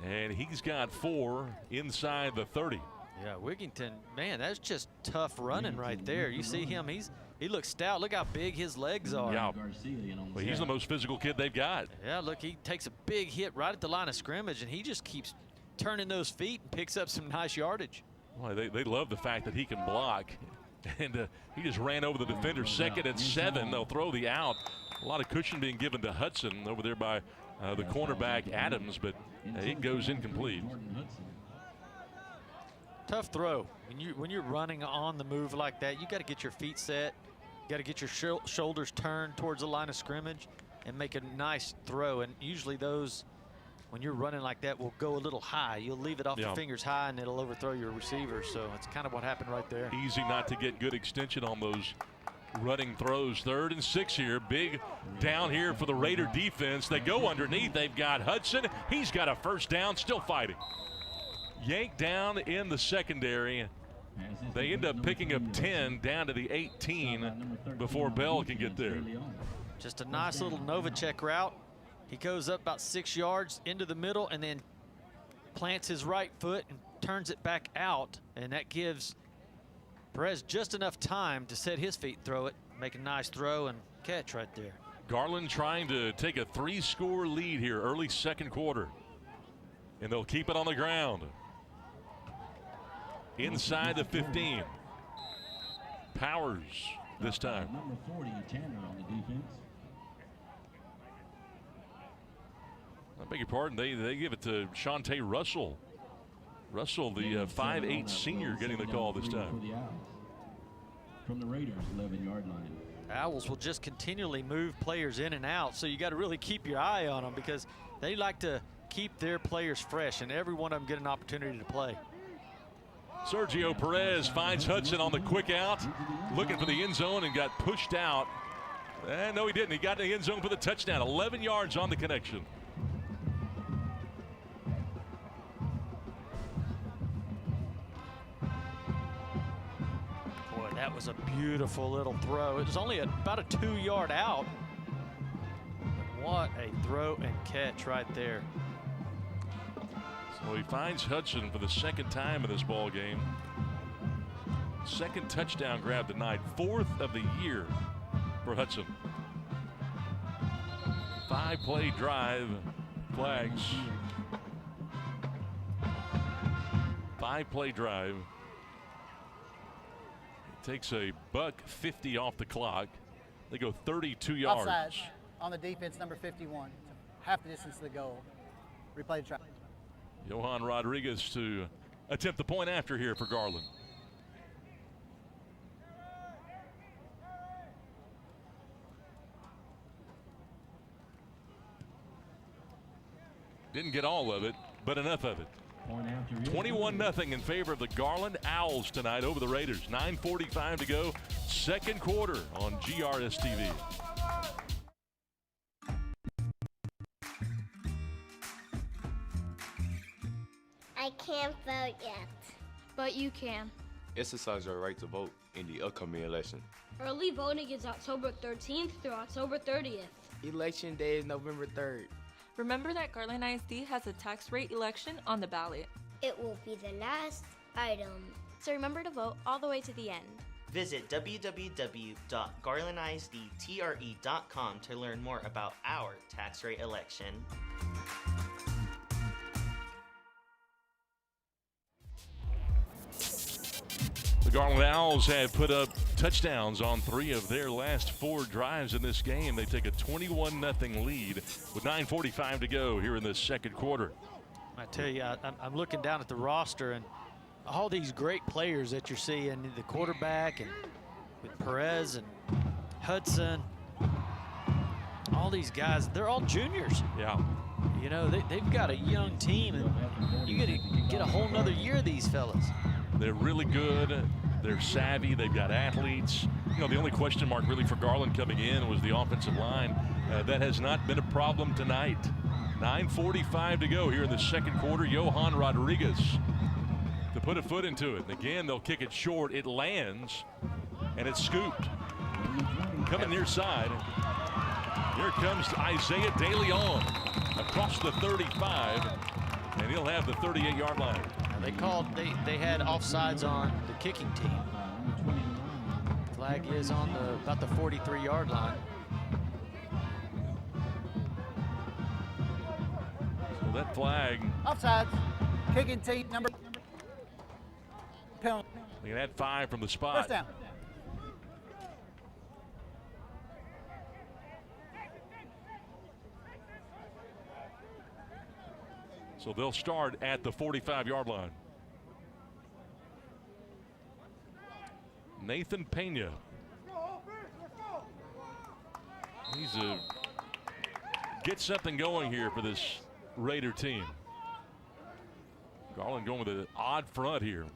and he's got 4 inside the 30. Yeah, Wigington, man, that's just tough running right there. You see him, he looks stout. Look how big his legs are. Yeah, well, he's the most physical kid they've got. Yeah, look, he takes a big hit right at the line of scrimmage, and he just keeps turning those feet and picks up some nice yardage. Well, they love the fact that he can block, and he just ran over the defender. 2nd and 7. They'll throw the out. A lot of cushion being given to Hudson over there by the cornerback Adams, but it goes incomplete. Tough throw. When you're running on the move like that, you got to get your feet set. You got to get your shoulders turned towards the line of scrimmage and make a nice throw. And usually those, when you're running like that, will go a little high. You'll leave it off your fingers high, and it'll overthrow your receiver. So it's kind of what happened right there. Easy not to get good extension on those running throws. 3rd and 6 here. Big down here for the Raider defense. They go underneath. They've got Hudson. He's got a first down, still fighting. Yanked down in the secondary. They end up picking up 10 down to the 18 before Bell can get there. Just a nice little Novacek route. He goes up about 6 yards into the middle and then plants his right foot and turns it back out. And that gives Perez just enough time to set his feet, throw it, make a nice throw and catch right there. Garland trying to take a 3-score lead here early second quarter. And they'll keep it on the ground. Inside the 15. Powers this time. Number 40, Tanner on the defense. I beg your pardon, they give it to Shante Russell. Russell, the 5'8" senior, getting the call this time. From the Raiders 11-yard line. Owls will just continually move players in and out, so you got to really keep your eye on them because they like to keep their players fresh, and every one of them get an opportunity to play. Sergio Perez finds Hudson on the quick out, looking for the end zone and got pushed out. No, he didn't. He got in the end zone for the touchdown. 11 yards on the connection. Boy, that was a beautiful little throw. It was only about a 2-yard out. But what a throw and catch right there. So he finds Hudson for the 2nd time in this ball game. 2nd touchdown grab tonight, 4th of the year for Hudson. 5-play drive. Flags. 5-play drive. It takes a $150 off the clock. They go 32 yards. Offside on the defense, number 51. Half the distance to the goal. Replay the try. Johan Rodriguez to attempt the point after here for Garland. Didn't get all of it, but enough of it. 21-0 in favor of the Garland Owls tonight over the Raiders. 9:45 to go, second quarter on GRS-TV. I can't vote yet. But you can. Exercise your right to vote in the upcoming election. Early voting is October 13th through October 30th. Election day is November 3rd. Remember that Garland ISD has a tax rate election on the ballot. It will be the last item. So remember to vote all the way to the end. Visit www.garlandisdtre.com to learn more about our tax rate election. The Garland Owls have put up touchdowns on 3 of their last 4 drives in this game. They take a 21-0 lead with 9:45 to go here in the second quarter. I tell you, I'm looking down at the roster and all these great players that you're seeing, the quarterback and with Perez and Hudson, all these guys, they're all juniors. Yeah. You know, they've got a young team, and you got to get a whole nother year of these fellas. They're really good. They're savvy. They've got athletes. You know, the only question mark really for Garland coming in was the offensive line. That has not been a problem tonight. 9:45 to go here in the second quarter. Johan Rodriguez to put a foot into it. And again, they'll kick it short. It lands, and it's scooped. Coming near side. Here comes Isaiah De Leon across the 35, and he'll have the 38-yard line. They had offsides on the kicking team. Flag is on about the 43-yard line. So that flag. Offsides. Kicking team number. Penalty. They can add 5 from the spot. First down. So they'll start at the 45-yard line. Nathan Pena. He's get something going here for this Raider team. Garland going with an odd front here.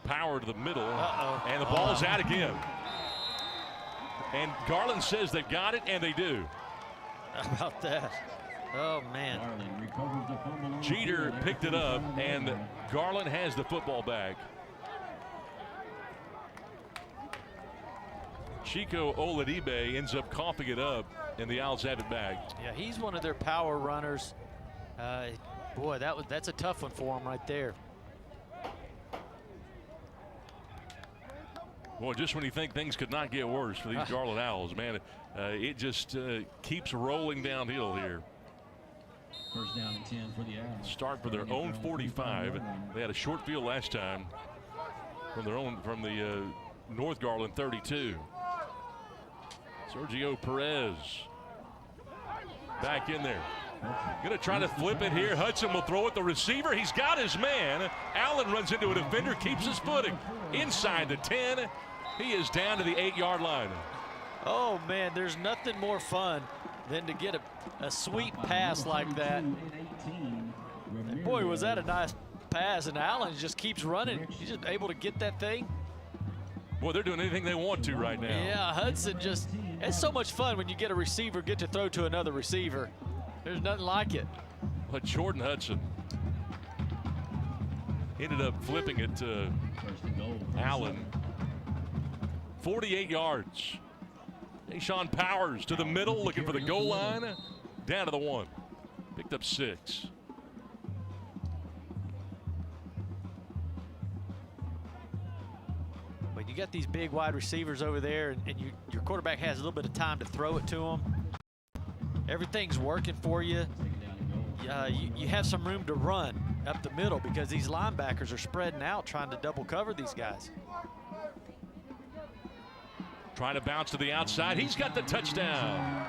Power to the middle. And the ball's out again. And Garland says they've got it, and they do. How about that? Oh, man. Jeter picked it up, and Garland has the football back. Chico Oladibe ends up coughing it up, and the Owls have it back. Yeah, he's one of their power runners. Boy, that's a tough one for him right there. Boy, just when you think things could not get worse for these Garland Owls, man, it just keeps rolling downhill here. First down and 10 for the Owls. Start for their own 45. They had a short field last time from the North Garland 32. Sergio Perez back in there. Gonna try to flip it here. Hudson will throw it. The receiver, he's got his man. Allen runs into a defender, keeps his footing. Inside the 10. He is down to the 8-yard line. Oh, man, there's nothing more fun than to get a sweet pass like that. And boy, was that a nice pass, and Allen just keeps running. He's just able to get that thing. Boy, they're doing anything they want to right now. Yeah, Hudson just, it's so much fun when you get a receiver get to throw to another receiver. There's nothing like it. But Jordan Hudson ended up flipping it to Allen. 48 yards. Deshaun Powers to the middle, looking for the goal line. Down to the 1. Picked up 6. But you got these big wide receivers over there, and your quarterback has a little bit of time to throw it to them. everything's working for you. You have some room to run up the middle because these linebackers are spreading out trying to double cover these guys. Trying to bounce to the outside. He's got the touchdown.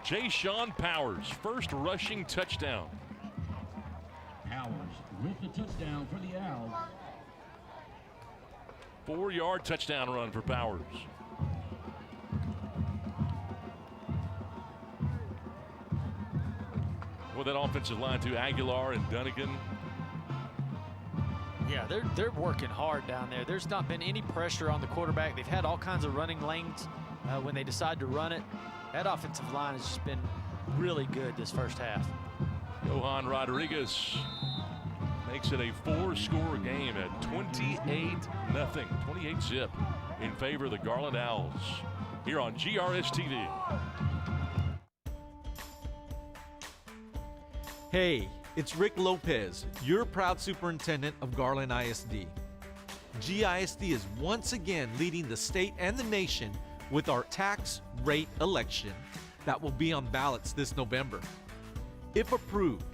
Jay-Sean Powers, first rushing touchdown. Powers with the touchdown for the Owls. 4-yard touchdown run for Powers. With that offensive line too, Aguilar and Dunnigan. Yeah, they're working hard down there. There's not been any pressure on the quarterback. They've had all kinds of running lanes when they decide to run it. That offensive line has just been really good this first half. Johan Rodriguez makes it a 4-score game at 28-0, 28-zip in favor of the Garland Owls here on GRS-TV. Hey, it's Rick Lopez, your proud superintendent of Garland ISD. GISD is once again leading the state and the nation with our tax rate election that will be on ballots this November. If approved,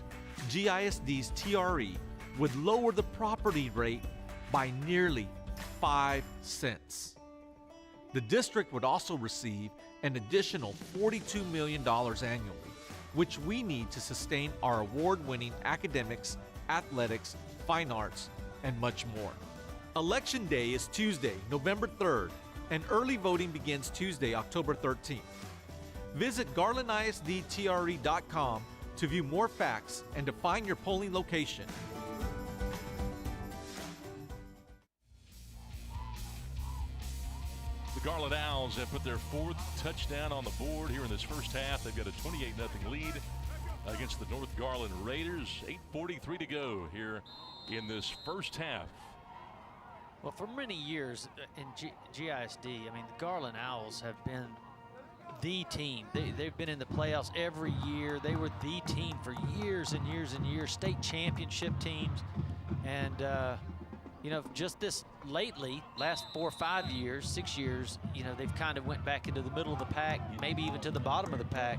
GISD's TRE would lower the property rate by nearly 5 cents. The district would also receive an additional $42 million annually, which we need to sustain our award-winning academics, athletics, fine arts, and much more. Election Day is Tuesday, November 3rd, and early voting begins Tuesday, October 13th. Visit GarlandISDTRE.com to view more facts and to find your polling location. The Garland Owls have put their 4th touchdown on the board here in this first half. They've got a 28-0 lead against the North Garland Raiders. 8:43 to go here in this first half. Well, for many years in GISD, I mean, the Garland Owls have been the team. They've been in the playoffs every year. They were the team for years and years and years, state championship teams. And, you know, just this lately, last 4 or 5 years, 6 years, you know, they've kind of went back into the middle of the pack, maybe even to the bottom of the pack.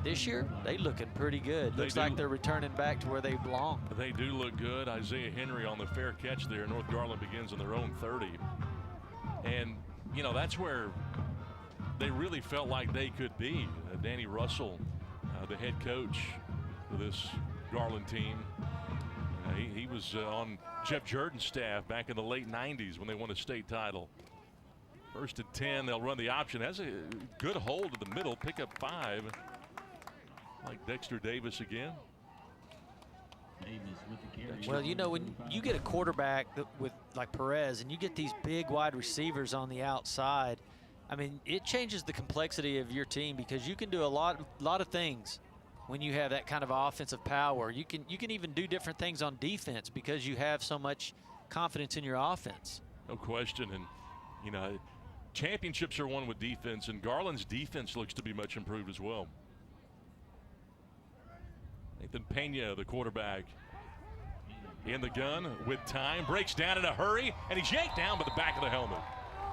This year, they looking pretty good. Looks like they're returning back to where they belong. They do look good. Isaiah Henry on the fair catch there. North Garland begins on their own 30. And, you know, that's where they really felt like they could be. Danny Russell, the head coach for this Garland team. He was on Jeff Jordan's staff back in the late 90s when they won a state title. 1st and 10, they'll run the option. Has a good hold to the middle, pick up 5. Like Dexter Davis again. Well, you know, when you get a quarterback with like Perez and you get these big wide receivers on the outside, I mean, it changes the complexity of your team because you can do a lot of things when you have that kind of offensive power. You can even do different things on defense because you have so much confidence in your offense. No question. And, you know, championships are won with defense, and Garland's defense looks to be much improved as well. Nathan Pena, the quarterback, in the gun with time, breaks down in a hurry, and he's yanked down by the back of the helmet.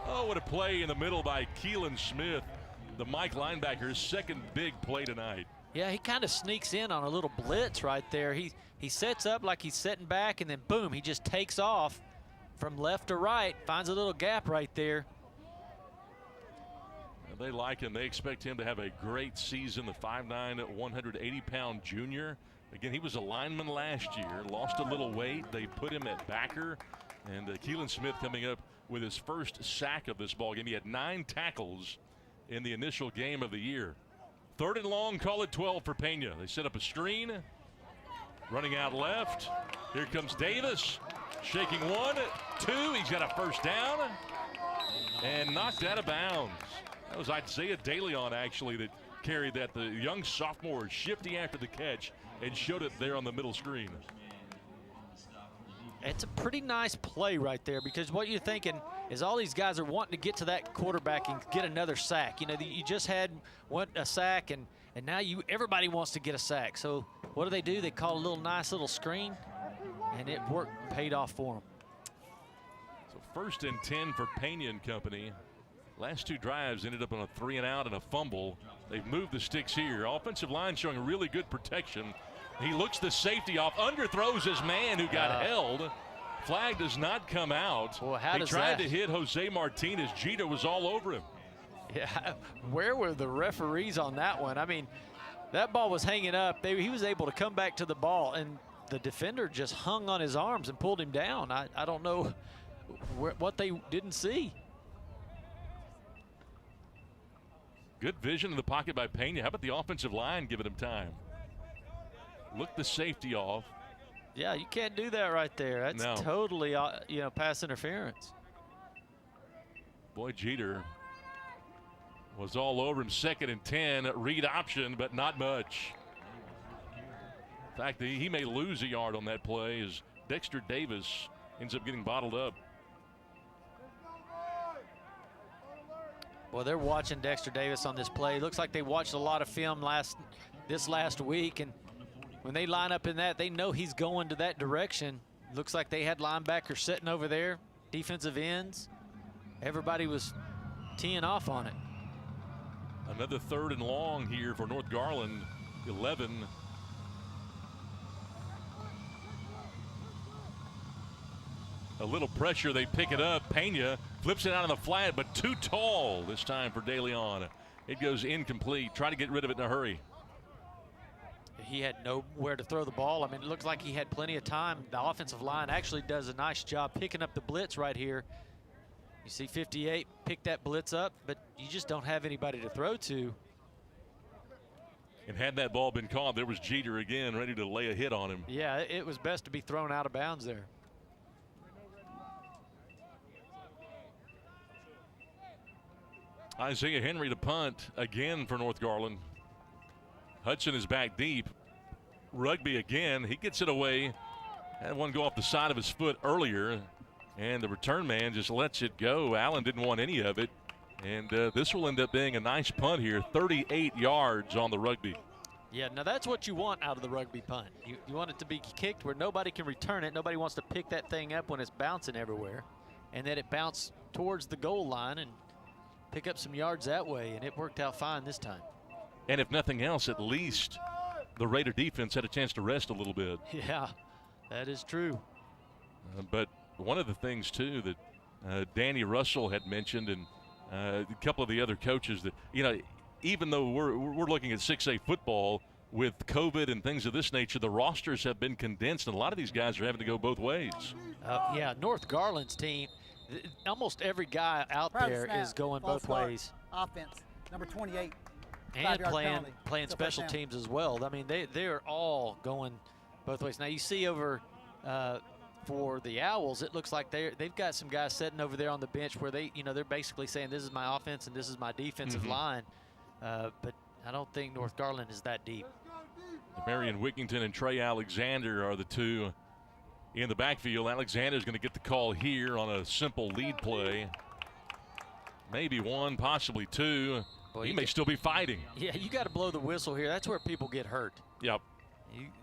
Oh, what a play in the middle by Keelan Smith, the Mike linebacker's second big play tonight. Yeah, he kind of sneaks in on a little blitz right there. He sets up like he's setting back, and then boom, he just takes off from left to right, finds a little gap right there. They like him. They expect him to have a great season. The 5'9", 180-pound junior. Again, he was a lineman last year, lost a little weight. They put him at backer. And Keelan Smith coming up with his first sack of this ball game. He had 9 tackles in the initial game of the year. 3rd and long, call it 12 for Pena. They set up a screen. Running out left. Here comes Davis. Shaking 1, 2. He's got a first down. And knocked out of bounds. That was Isaiah DeLeon actually that carried that. The young sophomore shifty after the catch and showed it there on the middle screen. It's a pretty nice play right there because what you're thinking is all these guys are wanting to get to that quarterback and get another sack. You know, you just had a sack and now everybody wants to get a sack. So what do? They call a nice little screen, and it worked, paid off for them. So 1st and 10 for Pena and company. Last 2 drives ended up on a 3-and-out and a fumble. They've moved the sticks here. Offensive line showing really good protection. He looks the safety off, underthrows his man who got held. Flag does not come out. Well, he tried to hit Jose Martinez. Jeter was all over him. Yeah, where were the referees on that one? I mean, that ball was hanging up. He was able to come back to the ball, and the defender just hung on his arms and pulled him down. I don't know what they didn't see. Good vision in the pocket by Pena. How about the offensive line giving him time? Look the safety off. Yeah, you can't do that right there. That's totally, pass interference. Boy, Jeter was all over him. 2nd and 10, read option, but not much. In fact, he may lose a yard on that play as Dexter Davis ends up getting bottled up. Well, they're watching Dexter Davis on this play. Looks like they watched a lot of film this last week, and when they line up in that, they know he's going to that direction. Looks like they had linebackers sitting over there, defensive ends. Everybody was teeing off on it. Another 3rd and long here for North Garland. 11. A little pressure, they pick it up. Pena flips it out on the flat, but too tall this time for De Leon. It goes incomplete. Try to get rid of it in a hurry. He had nowhere to throw the ball. I mean, it looks like he had plenty of time. The offensive line actually does a nice job picking up the blitz right here. You see 58 pick that blitz up, but you just don't have anybody to throw to. And had that ball been caught, there was Jeter again ready to lay a hit on him. Yeah, it was best to be thrown out of bounds there. Isaiah Henry to punt again for North Garland. Hudson is back deep. Rugby again. He gets it away. Had one go off the side of his foot earlier, and the return man just lets it go. Allen didn't want any of it, and this will end up being a nice punt here. 38 yards on the rugby. Yeah, now that's what you want out of the rugby punt. You want it to be kicked where nobody can return it. Nobody wants to pick that thing up when it's bouncing everywhere, and then it bounce towards the goal line and pick up some yards that way, and it worked out fine this time. And if nothing else, at least the Raider defense had a chance to rest a little bit. Yeah, that is true. But one of the things, too, that Danny Russell had mentioned, and a couple of the other coaches, that, even though we're looking at 6A football, with COVID and things of this nature, the rosters have been condensed, and a lot of these guys are having to go both ways. Yeah, North Garland's team, almost every guy out there is going both ways. Offense, number 28. And playing special teams as well. I mean, they're all going both ways. Now you see over for the Owls, it looks like they've got some guys sitting over there on the bench where they're basically saying this is my offense and this is my defensive line. But I don't think North Garland is that deep. Marion Wickington and Trey Alexander are the two in the backfield. Alexander's going to get the call here on a simple lead play. Maybe one, possibly two. Boy, he may still be fighting. Yeah, you got to blow the whistle here. That's where people get hurt. Yep.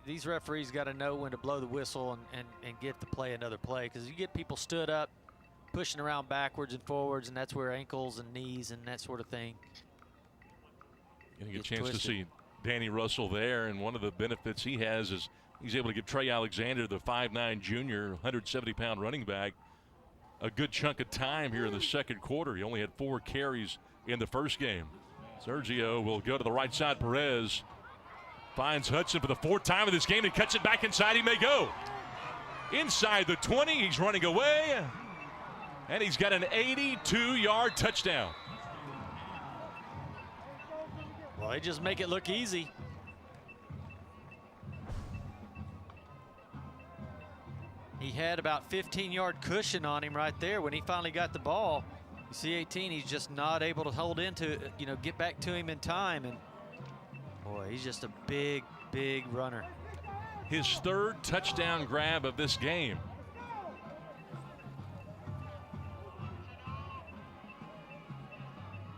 These referees got to know when to blow the whistle and get the play another play, because you get people stood up, pushing around backwards and forwards, and that's where ankles and knees and that sort of thing. Going to get a chance to see Danny Russell there, and one of the benefits he has is he's able to give Trey Alexander, the 5'9" junior, 170-pound running back, a good chunk of time here in the second quarter. He only had 4 carries in the first game. Sergio will go to the right side. Perez finds Hudson for the 4th time of this game and cuts it back inside. He may go inside the 20. He's running away, and he's got an 82-yard touchdown. Well, they just make it look easy. He had about 15-yard cushion on him right there when he finally got the ball. You see 18, he's just not able to hold into, get back to him in time. And boy, he's just a big, big runner. His 3rd touchdown grab of this game.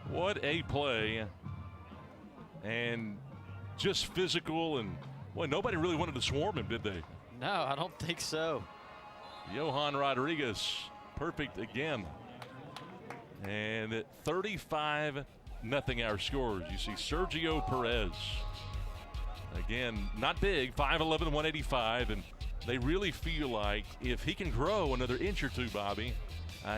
What a play. And just physical, and boy, nobody really wanted to swarm him, did they? No, I don't think so. Johan Rodriguez, perfect again. And 35-0 our scores. You see Sergio Perez. Again, not big, 5'11", 185, and they really feel like if he can grow another inch or two, Bobby,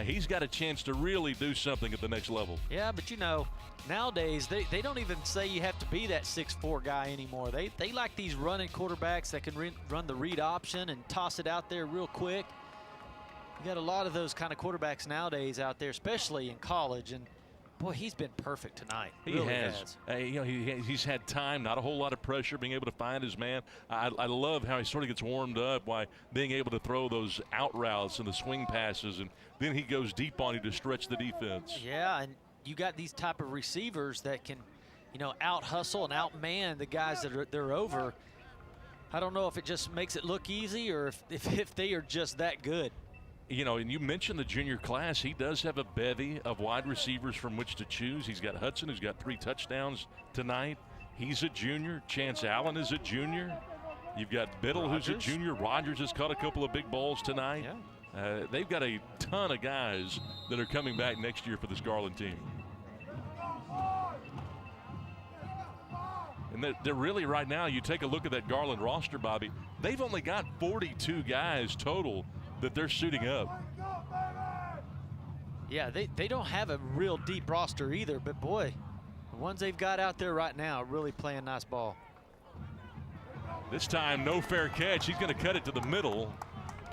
he's got a chance to really do something at the next level. Yeah, but you know, nowadays they don't even say you have to be that 6'4" guy anymore. They like these running quarterbacks that can run the read option and toss it out there real quick. You got a lot of those kind of quarterbacks nowadays out there, especially in college, and boy, he's been perfect tonight. He really has. You know, he's had time, not a whole lot of pressure, being able to find his man. I love how he sort of gets warmed up by being able to throw those out routes and the swing passes, and then he goes deep on you to stretch the defense. Yeah, and you got these type of receivers that can, you know, out hustle and outman the guys that they're over. I don't know if it just makes it look easy or if they are just that good. You know, and you mentioned the junior class. He does have a bevy of wide receivers from which to choose. He's got Hudson, who's got 3 touchdowns tonight. He's a junior. Chance Allen is a junior. You've got Biddle, who's a junior. Rogers has caught a couple of big balls tonight. Yeah. They've got a ton of guys that are coming back next year for this Garland team. And they're really, right now, you take a look at that Garland roster, Bobby, they've only got 42 guys total that they're suiting up. Yeah, they don't have a real deep roster either, but boy, the ones they've got out there right now are really playing nice ball. This time, no fair catch. He's going to cut it to the middle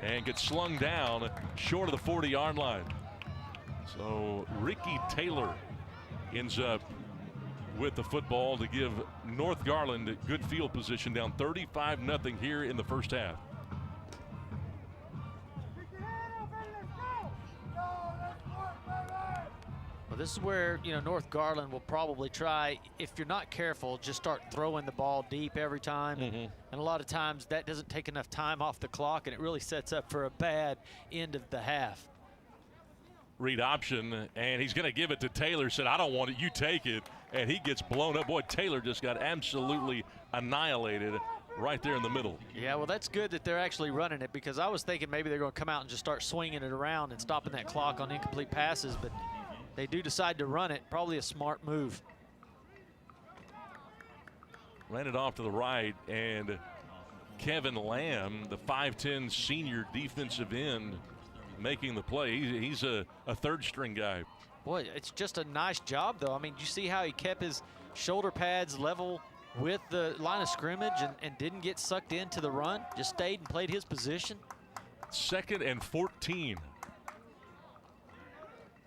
and get slung down short of the 40-yard line. So Ricky Taylor ends up with the football to give North Garland a good field position, down 35-0 here in the first half. Well, this is where, you know, North Garland will probably try, if you're not careful, just start throwing the ball deep every time. And a lot of times that doesn't take enough time off the clock, and it really sets up for a bad end of the half. Read option, and he's going to give it to Taylor. Said, I don't want it, you take it. And he gets blown up. Boy, Taylor just got absolutely annihilated right there in the middle. Yeah, well, that's good that they're actually running it, because I was thinking maybe they're going to come out and just start swinging it around and stopping that clock on incomplete passes, but they do decide to run it. Probably a smart move. Ran it off to the right, and Kevin Lamb, the 5'10 senior defensive end, making the play. He's a third-string guy. Boy, it's just a nice job, though. I mean, you see how he kept his shoulder pads level with the line of scrimmage and didn't get sucked into the run, just stayed and played his position. 2nd and 14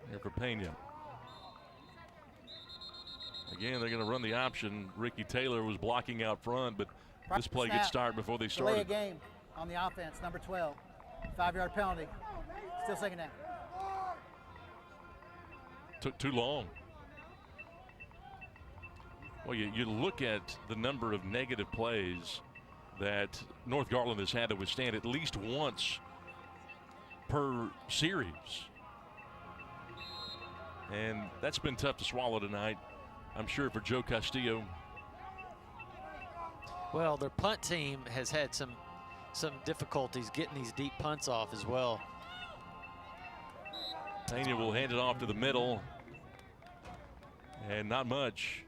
here for Pena. Again, they're going to run the option. Ricky Taylor was blocking out front, but this play gets started before they started. Delay a game on the offense, number 12. 5-yard penalty. Still second down. Took too long. Well, you look at the number of negative plays that North Garland has had to withstand at least once per series. And that's been tough to swallow tonight, I'm sure, for Joe Castillo. Well, their punt team has had some difficulties getting these deep punts off as well. Pena will hand it off to the middle, and not much.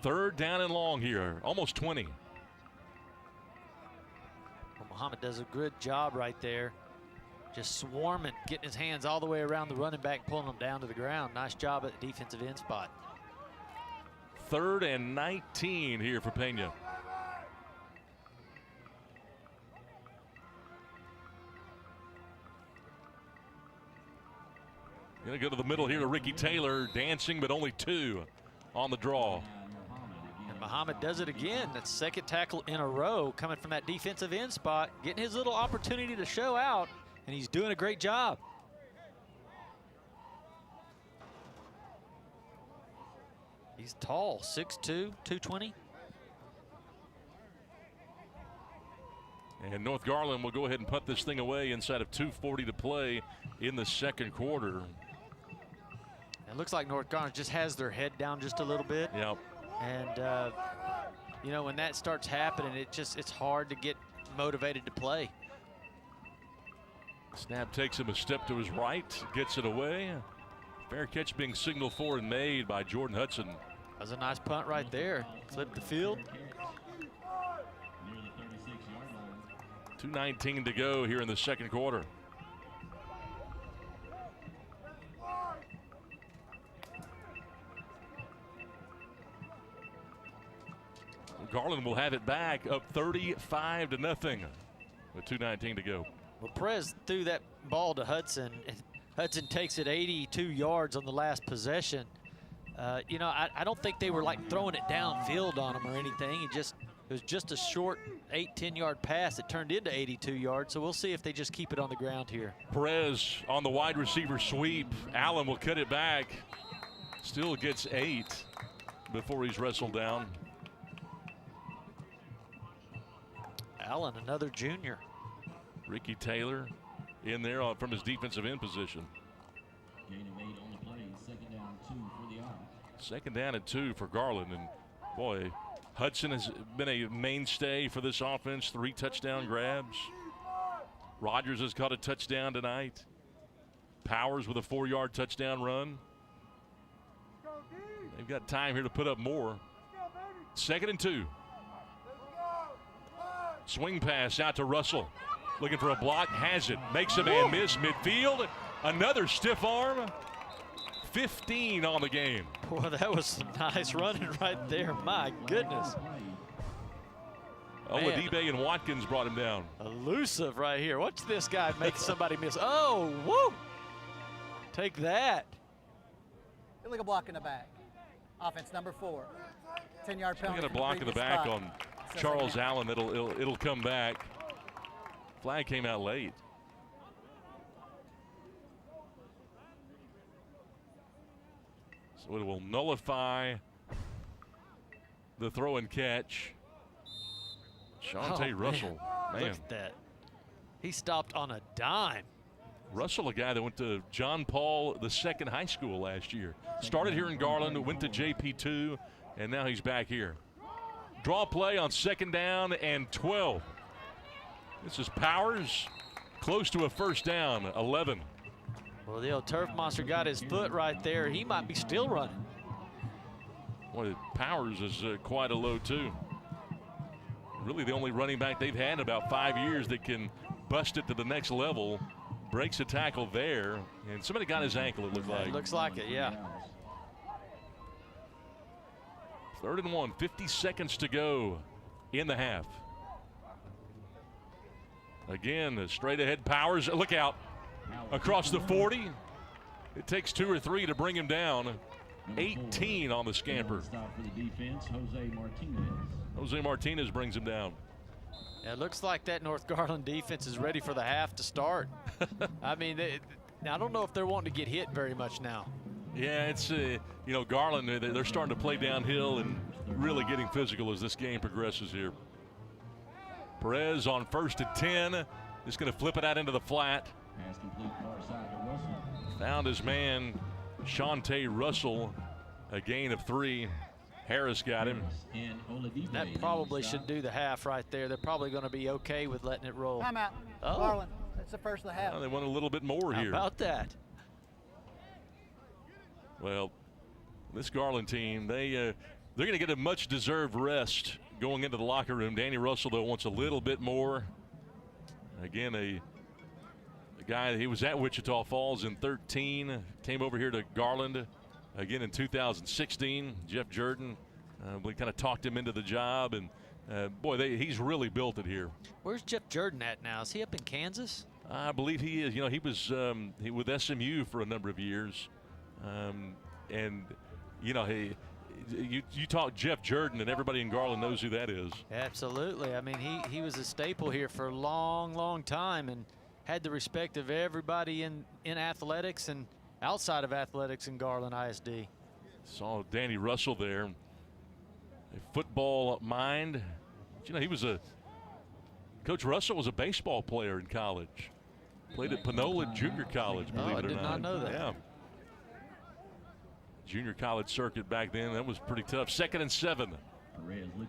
Third down and long here, almost 20. Well, Muhammad does a good job right there. Just swarming, getting his hands all the way around the running back, pulling him down to the ground. Nice job at the defensive end spot. 3rd and 19 here for Pena. Gonna go to the middle here to Ricky Taylor, dancing, but only 2 on the draw. And Muhammad does it again. That's 2nd tackle in a row coming from that defensive end spot, getting his little opportunity to show out, and he's doing a great job. He's tall, 6'2", 220. And North Garland will go ahead and punt this thing away inside of 2:40 to play in the 2nd quarter. It looks like North Garland just has their head down just a little bit. Yep. And you know, when that starts happening, it's hard to get motivated to play. Snap takes him a step to his right, gets it away. Fair catch being signaled for and made by Jordan Hudson. That was a nice punt right there. Clipped the field. 2:19 to go here in the second quarter. Garland will have it back, up 35-0 with 2:19 to go. Well, Perez threw that ball to Hudson. Hudson takes it 82 yards on the last possession. You know, I don't think they were like throwing it downfield on him or anything. It was just a short 8-10 yard pass that turned into 82 yards. So we'll see if they just keep it on the ground here. Perez on the wide receiver sweep. Allen will cut it back. Still gets 8 before he's wrestled down. Allen, another junior. Ricky Taylor in there from his defensive end position. Gain of 8 on the play. Second down, 2 for the Owls. Second down and 2 for Garland. And boy, Hudson has been a mainstay for this offense. 3 touchdown grabs. Rogers has caught a touchdown tonight. Powers with a 4-yard touchdown run. They've got time here to put up more. Second and 2. Swing pass out to Russell. Looking for a block, has it. Makes a man miss midfield. Another stiff arm. 15 on the game. Boy, that was some nice running right there. My goodness. Oladipo and Watkins brought him down. Elusive right here. Watch this guy make somebody miss. Oh, woo. Take that. Illegal block in the back. Offense number 4. 10-yard penalty. Got a block in the back on Charles Allen. It'll come back. Flag came out late. So it will nullify the throw and catch. Shantae Russell. Man. Look at that. He stopped on a dime. Russell, a guy that went to John Paul II High School last year. Started here in Garland, went to JP2, and now he's back here. Draw play on second down and 12. This is Powers, close to a first down, 11. Well, the old turf monster got his foot right there. He might be still running. Boy, Powers is quite a load too. Really the only running back they've had in about 5 years that can bust it to the next level. Breaks a tackle there, and somebody got his ankle, it looked like. It looks like it, yeah. 3rd and 1, 50 seconds to go in the half. Again, straight ahead Powers. Look out. Across the 40. It takes 2 or 3 to bring him down. 18 on the scamper. Stop for the defense, Jose Martinez. Jose Martinez brings him down. Yeah, it looks like that North Garland defense is ready for the half to start. I mean, I don't know if they're wanting to get hit very much now. Yeah, it's, you know, Garland, they're starting to play downhill and really getting physical as this game progresses here. Perez on 1st and 10. Just going to flip it out into the flat. Pass complete far side to Russell. Found his man, Shantae Russell. A gain of 3. Harris got him. That probably should do the half right there. They're probably going to be okay with letting it roll. Timeout. Oh. Garland. That's the first of the half. Well, they want a little bit more How here. about that? Well, this Garland team, they're going to get a much-deserved rest going into the locker room. Danny Russell, though, wants a little bit more. Again, a guy, he was at Wichita Falls in 13, came over here to Garland again in 2016. Jeff Jordan, we kind of talked him into the job, and boy, he's really built it here. Where's Jeff Jordan at now? Is he up in Kansas? I believe he is. You know, he was with SMU for a number of years, and you know, you talk Jeff Jordan, and everybody in Garland knows who that is. Absolutely. I mean, he was a staple here for a long time, and had the respect of everybody in athletics and outside of athletics in Garland ISD. Saw Danny Russell there, a football mind. You know, Coach Russell was a baseball player in college. Played at Panola Junior College, believe it or not. I did not know that. Yeah. Junior college circuit back then, that was pretty tough. 2nd and 7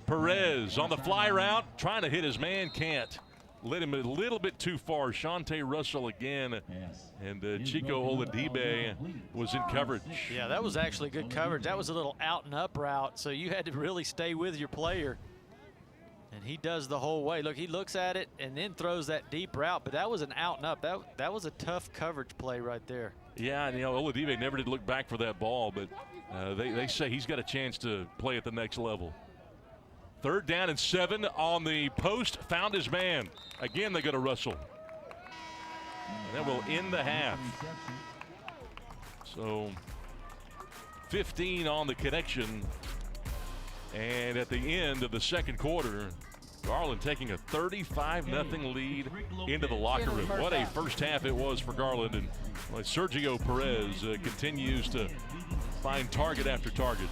Perez on the fly route, trying to hit his man, can't. Let him a little bit too far. Shante Russell again, and Chico Oladibe was in coverage. Yeah, that was actually good coverage. That was a little out and up route, so you had to really stay with your player. And he does the whole way. Look, he looks at it and then throws that deep route, but that was an out and up. That was a tough coverage play right there. Yeah, and Oladibe never did look back for that ball, but they say he's got a chance to play at the next level. 3rd down and 7 on the post. Found his man. Again, they go to Russell. And that will end the half. So 15 on the connection. And at the end of the second quarter, Garland taking a 35-0 lead into the locker room. What a first half it was for Garland. And Sergio Perez continues to find target after target.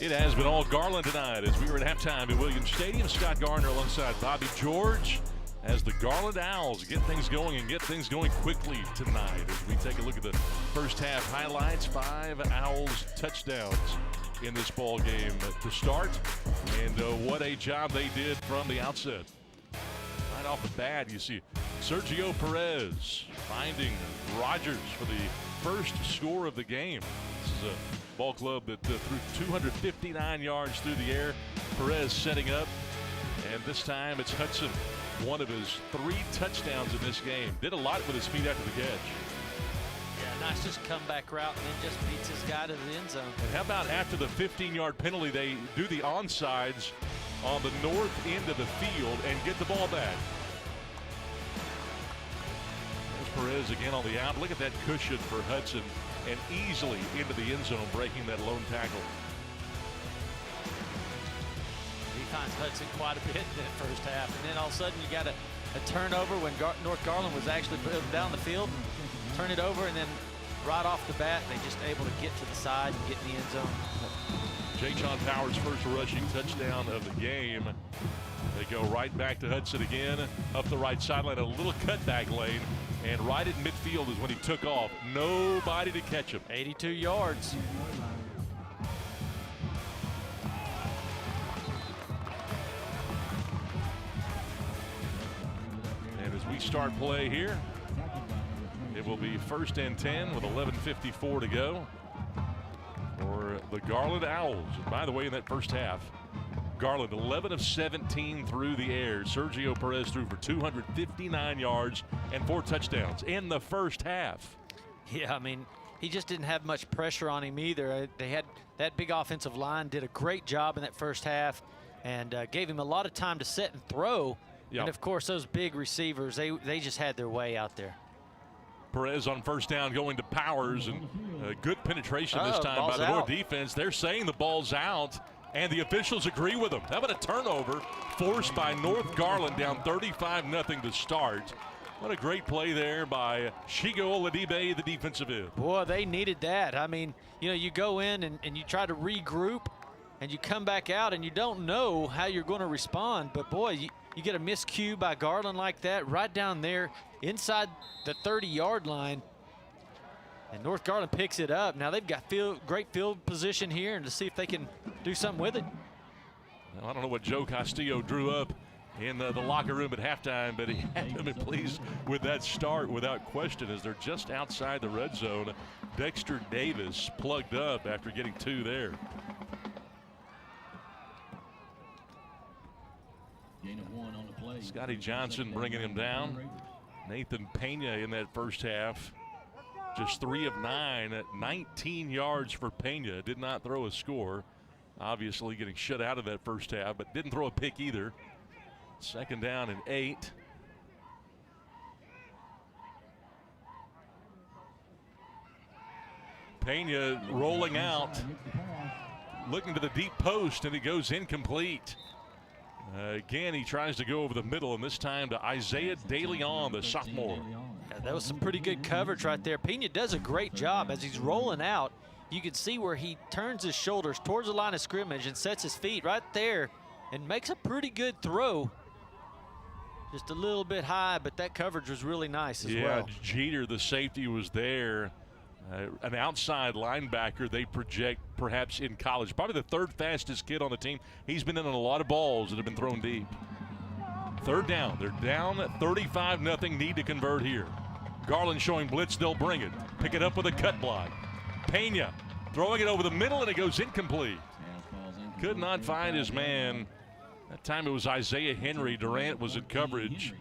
It has been all Garland tonight as we were at halftime at Williams Stadium. Scott Garner alongside Bobby George as the Garland Owls get things going and get things going quickly tonight. As we take a look at the first half highlights, 5 Owls touchdowns in this ball game to start. And what a job they did from the outset. Right off the bat, you see Sergio Perez finding Rogers for the first score of the game. This is a ball club that threw 259 yards through the air. Perez setting up, and this time it's Hudson, one of his 3 touchdowns in this game. Did a lot with his feet after the catch. Yeah, nice just comeback route and then just beats his guy to the end zone. And how about after the 15-yard penalty, they do the onsides on the north end of the field and get the ball back. There's Perez again on the out. Look at that cushion for Hudson, and easily into the end zone, breaking that lone tackle. He finds Hudson quite a bit in that first half, and then all of a sudden you got a turnover when North Garland was actually putting down the field, and turn it over, and then right off the bat they just able to get to the side and get in the end zone. J-John Powers' first rushing touchdown of the game. They go right back to Hudson again, up the right sideline, a little cutback lane, and right at midfield is when he took off. Nobody to catch him. 82 yards. And as we start play here, it will be 1st and 10 with 11:54 to go for the Garland Owls. And by the way, in that first half, Garland 11 of 17 through the air. Sergio Perez threw for 259 yards and 4 touchdowns in the first half. Yeah, I mean, he just didn't have much pressure on him either. They had that big offensive line, did a great job in that first half, and gave him a lot of time to set and throw. Yep. And of course, those big receivers, they just had their way out there. Perez on first down going to Powers, and good penetration this time by the North defense. They're saying the ball's out, and the officials agree with them. How about a turnover forced by North Garland, down 35-0 to start. What a great play there by Shigo Oladibe, the defensive end. Boy, they needed that. I mean, you know, you go in and you try to regroup, and you come back out, and you don't know how you're going to respond. But, boy, you get a miscue by Garland like that right down there inside the 30-yard line. And North Garland picks it up. Now they've got great field position here, and to see if they can do something with it. Well, I don't know what Joe Castillo drew up in the locker room at halftime, but he had to be pleased with that start without question, as they're just outside the red zone. Dexter Davis plugged up after getting 2 there. Gain of 1 on the play. Scotty Johnson bringing him down. Nathan Pena in that first half, just 3 of 9 at 19 yards for Pena. Did not throw a score. Obviously getting shut out of that first half, but didn't throw a pick either. 2nd down and 8. Pena rolling out, looking to the deep post, and it goes incomplete. Again, he tries to go over the middle, and this time to Isaiah DeLeon, the sophomore. Yeah, that was some pretty good coverage right there. Pena does a great job as he's rolling out. You can see where he turns his shoulders towards the line of scrimmage and sets his feet right there and makes a pretty good throw. Just a little bit high, but that coverage was really nice as well. Yeah, Jeter, the safety, was there. An outside linebacker they project perhaps in college. Probably the 3rd fastest kid on the team. He's been in a lot of balls that have been thrown deep. 3rd down. They're down 35-0. Need to convert here. Garland showing blitz. They'll bring it. Pick it up with a cut block. Pena throwing it over the middle, and it goes incomplete. Could not find his man. That time it was Isaiah Henry. Durant was in coverage.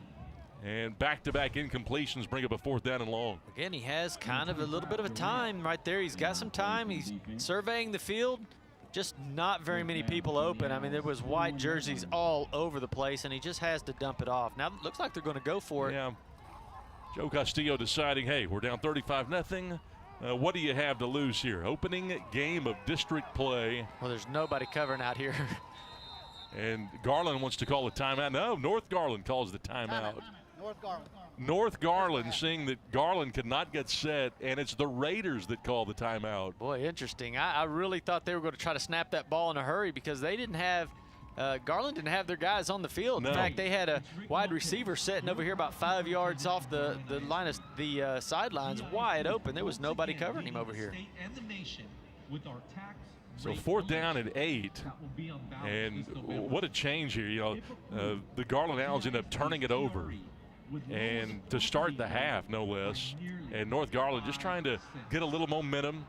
And back-to-back incompletions bring up a 4th down and long. Again, he has kind of a little bit of a time right there. He's got some time. He's surveying the field. Just not very many people open. I mean, there was white jerseys all over the place, and he just has to dump it off. Now it looks like they're going to go for it. Yeah. Joe Castillo deciding, hey, we're down 35-0. What do you have to lose here? Opening game of district play. Well, there's nobody covering out here. And Garland wants to call a timeout. No, North Garland calls the timeout. North Garland. North Garland seeing that Garland could not get set, and it's the Raiders that call the timeout. Boy, interesting. I really thought they were going to try to snap that ball in a hurry because they didn't have Garland didn't have their guys on the field. No. In fact, they had a wide receiver sitting over here about 5 yards off the line of the sidelines, wide open. There was nobody covering him over here. So 4th down and 8, and what a change here. You know, the Garland Owls end up turning it over, and to start the half, no less. And North Garland just trying to get a little momentum.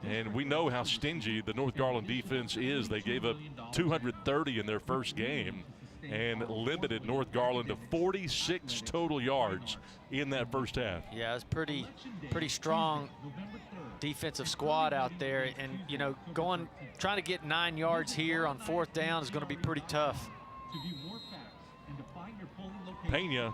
And we know how stingy the North Garland defense is. They gave up 230 in their first game and limited North Garland to 46 total yards in that first half. Yeah, it's pretty strong defensive squad out there, and you know, trying to get 9 yards here on 4th down is going to be pretty tough. Pena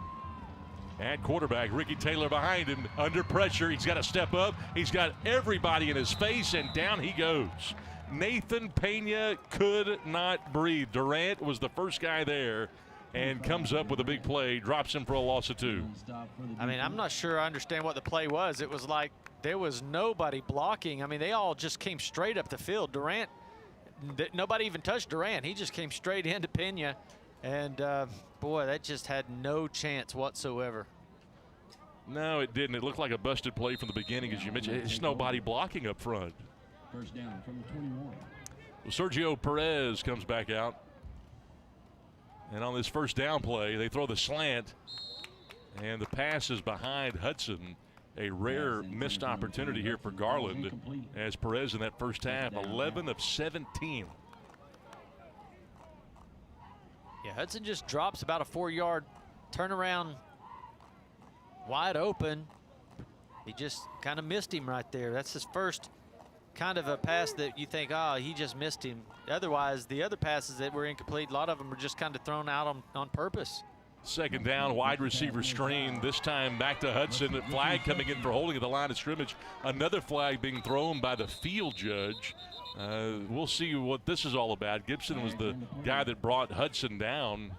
at quarterback, Ricky Taylor behind him, under pressure. He's got to step up. He's got everybody in his face, and down he goes. Nathan Pena could not breathe. Durant was the first guy there and comes up with a big play, drops him for a loss of 2. I mean, I'm not sure I understand what the play was. It was like there was nobody blocking. I mean, they all just came straight up the field. Durant, nobody even touched Durant. He just came straight into Pena. And, boy, that just had no chance whatsoever. No, it didn't. It looked like a busted play from the beginning, as you mentioned. It's nobody blocking up front. First down from the 21. Well, Sergio Perez comes back out. And on this first down play, they throw the slant. And the pass is behind Hudson. A rare missed opportunity here for Garland, as Perez in that first half, 11 of 17. Yeah, Hudson just drops about a 4-yard turnaround wide open. He just kind of missed him right there. That's his first kind of a pass that you think, oh, he just missed him. Otherwise, the other passes that were incomplete, a lot of them were just kind of thrown out on purpose. 2nd down, wide receiver screen. This time back to Hudson. Flag coming in for holding at the line of scrimmage. Another flag being thrown by the field judge. We'll see what this is all about. Gibson was the guy that brought Hudson down.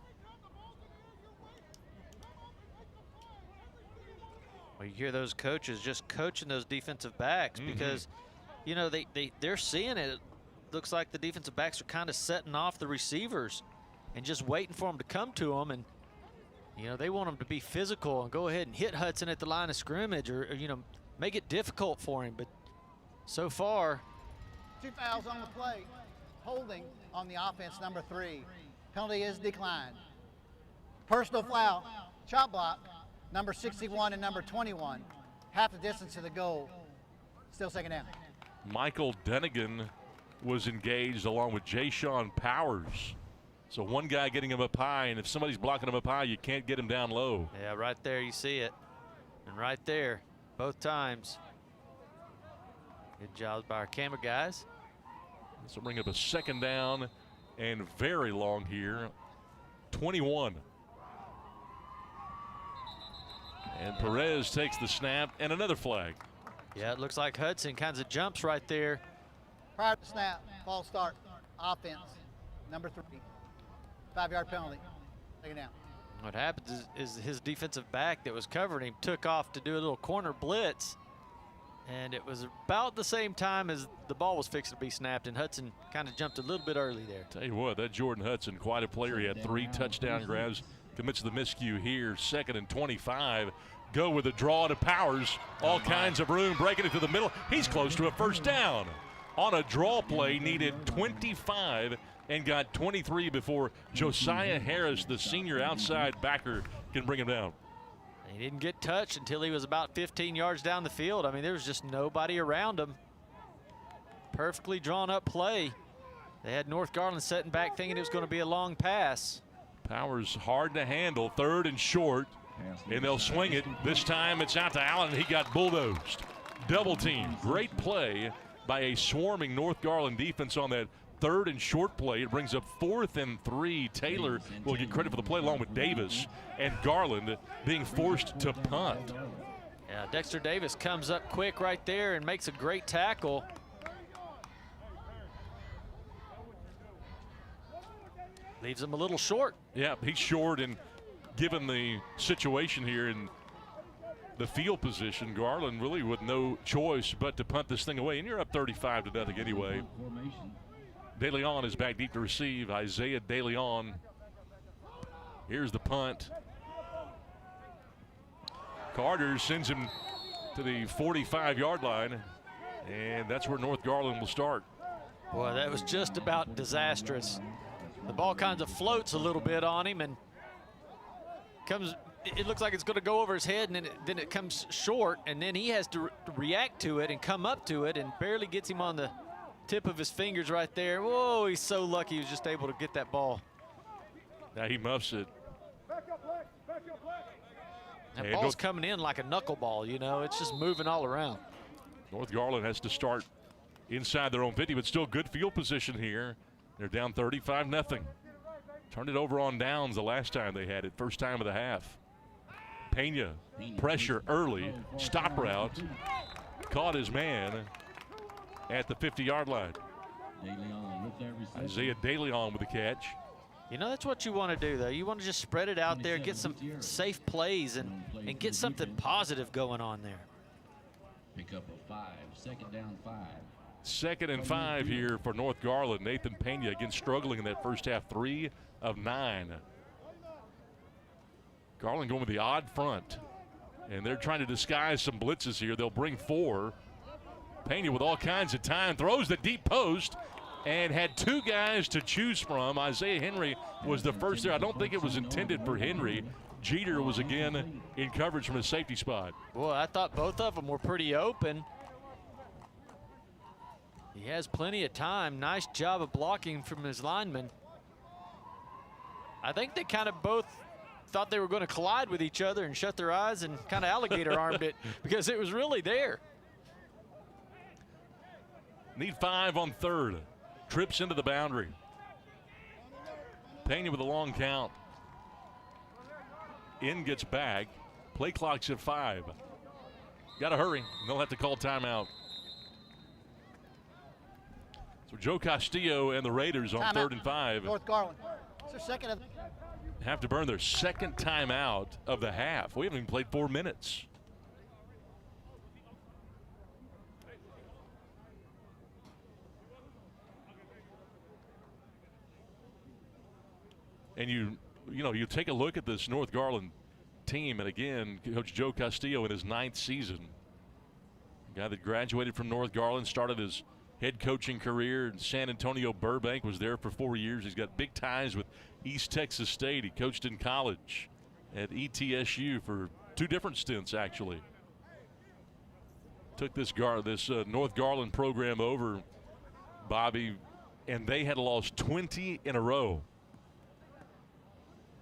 Well, you hear those coaches just coaching those defensive backs because, you know, they're seeing it. It looks like the defensive backs are kind of setting off the receivers and just waiting for them to come to them. And, you know, they want them to be physical and go ahead and hit Hudson at the line of scrimmage or you know, make it difficult for him. But so far, 2 fouls on the play. Holding on the offense, number 3. Penalty is declined. Personal foul, chop block, number 61 and number 21. Half the distance to the goal. Still 2nd down. Michael Dunnigan was engaged along with Jay-Sean Powers. So one guy getting him up high, and if somebody's blocking him up high, you can't get him down low. Yeah, right there you see it. And right there, both times. Good job by our camera guys. This will bring up a 2nd down and very long here. 21. And Perez takes the snap and another flag. Yeah, it looks like Hudson kind of jumps right there. Prior to snap, false start, offense, number 3. 5-yard penalty. 2nd down. What happens is his defensive back that was covering him took off to do a little corner blitz. And it was about the same time as the ball was fixing to be snapped, and Hudson kind of jumped a little bit early there. Tell you what, that Jordan Hudson, quite a player. He had 3 touchdown grabs. Commits the miscue here, 2nd and 25. Go with a draw to Powers. All kinds of room, breaking it to the middle. He's close to a 1st down. On a draw play, needed 25 and got 23 before Josiah Harris, the senior outside backer, can bring him down. He didn't get touched until he was about 15 yards down the field. I mean, there was just nobody around him. Perfectly drawn up play. They had North Garland sitting back thinking it was going to be a long pass. Powers hard to handle, 3rd and short, and they'll swing it. This time it's out to Allen, and he got bulldozed. Double team. Great play by a swarming North Garland defense on that 3rd and short play. It brings up 4th and 3. Taylor will get credit for the play along with Davis, and Garland being forced to punt. Yeah, Dexter Davis comes up quick right there and makes a great tackle. Leaves him a little short. Yeah, he's short, and given the situation here, and the field position. Garland really with no choice but to punt this thing away. And you're up 35-0 anyway. De Leon is back deep to receive. Isaiah De Leon. Here's the punt. Carter sends him to the 45-yard line. And that's where North Garland will start. Boy, that was just about disastrous. The ball kind of floats a little bit on him and comes. It looks like it's going to go over his head, and then it comes short, and then he has to react to it and come up to it, and barely gets him on the tip of his fingers right there. Whoa, he's so lucky he was just able to get that ball. Now he muffs it. That ball's coming in like a knuckleball, you know. It's just moving all around. North Garland has to start inside their own 50, but still good field position here. They're down 35-0. Turned it over on downs the last time they had it, first time of the half. Pena, pressure early, stop route, caught his man at the 50-yard line. Isaiah De Leon with the catch. You know, that's what you want to do, though. You want to just spread it out there, get some safe plays, and get something positive going on there. Pick up a 5, second down 5. 2nd and 5 here for North Garland. Nathan Pena again struggling in that first half, 3 of 9. Garland going with the odd front, and they're trying to disguise some blitzes here. They'll bring 4. Pena with all kinds of time, throws the deep post, and had 2 guys to choose from. Isaiah Henry was the first there. I don't think it was intended for Henry. Jeter was again in coverage from his safety spot. Boy, I thought both of them were pretty open. He has plenty of time. Nice job of blocking from his lineman. I think they kind of both thought they were going to collide with each other and shut their eyes and kind of alligator armed it because it was really there. Need 5 on 3rd. Trips into the boundary. Pena with a long count. In gets back. Play clock's at 5. Got to hurry. They'll have to call timeout. So Joe Castillo and the Raiders on 3rd and 5. North Garland. It's their second of have to burn their 2nd timeout of the half. We haven't even played 4 minutes. And you take a look at this North Garland team, and again, Coach Joe Castillo in his 9th season. A guy that graduated from North Garland, started his head coaching career in San Antonio Burbank, was there for 4 years. He's got big ties with East Texas State. He coached in college at ETSU for 2 different stints, actually. Took this North Garland program over, Bobby, and they had lost 20 in a row.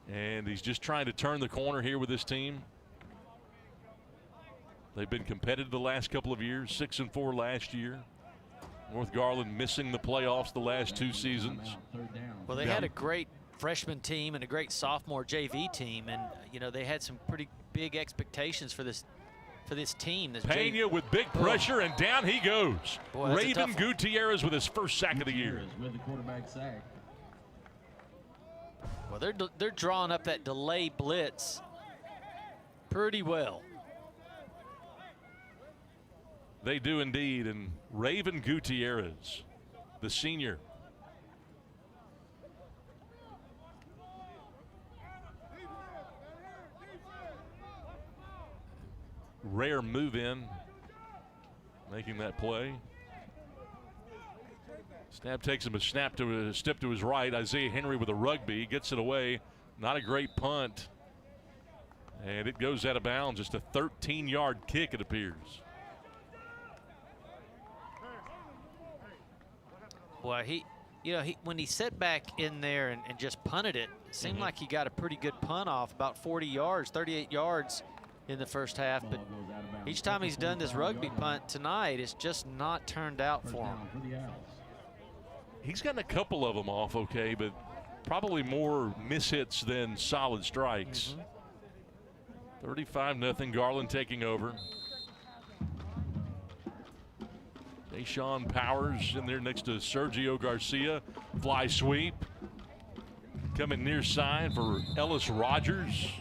And he's just trying to turn the corner here with this team. They've been competitive the last couple of years, 6-4 last year. North Garland missing the playoffs the last 2 seasons. Well, they had a great freshman team and a great sophomore JV team, and they had some pretty big expectations for this team. Pena with big pressure, and down he goes. Boy, Raven Gutierrez with his first sack of the year. With the quarterback sack. Well, they're drawing up that delay blitz pretty well. They do indeed, and Raven Gutierrez, the senior. Rare move in, making that play. Snap takes him a step to his right. Isaiah Henry with a rugby, gets it away. Not a great punt. And it goes out of bounds. Just a 13-yard kick, it appears. Well, when he set back in there and just punted it, it seemed like he got a pretty good punt off, about 40 yards, 38 yards in the first half. But each time he's done this rugby punt tonight, it's just not turned out for him. He's gotten a couple of them off okay, but probably more mishits than solid strikes. 35-0, Garland taking over. Deshaun Powers in there next to Sergio Garcia. Fly sweep. Coming near side for Ellis Rogers.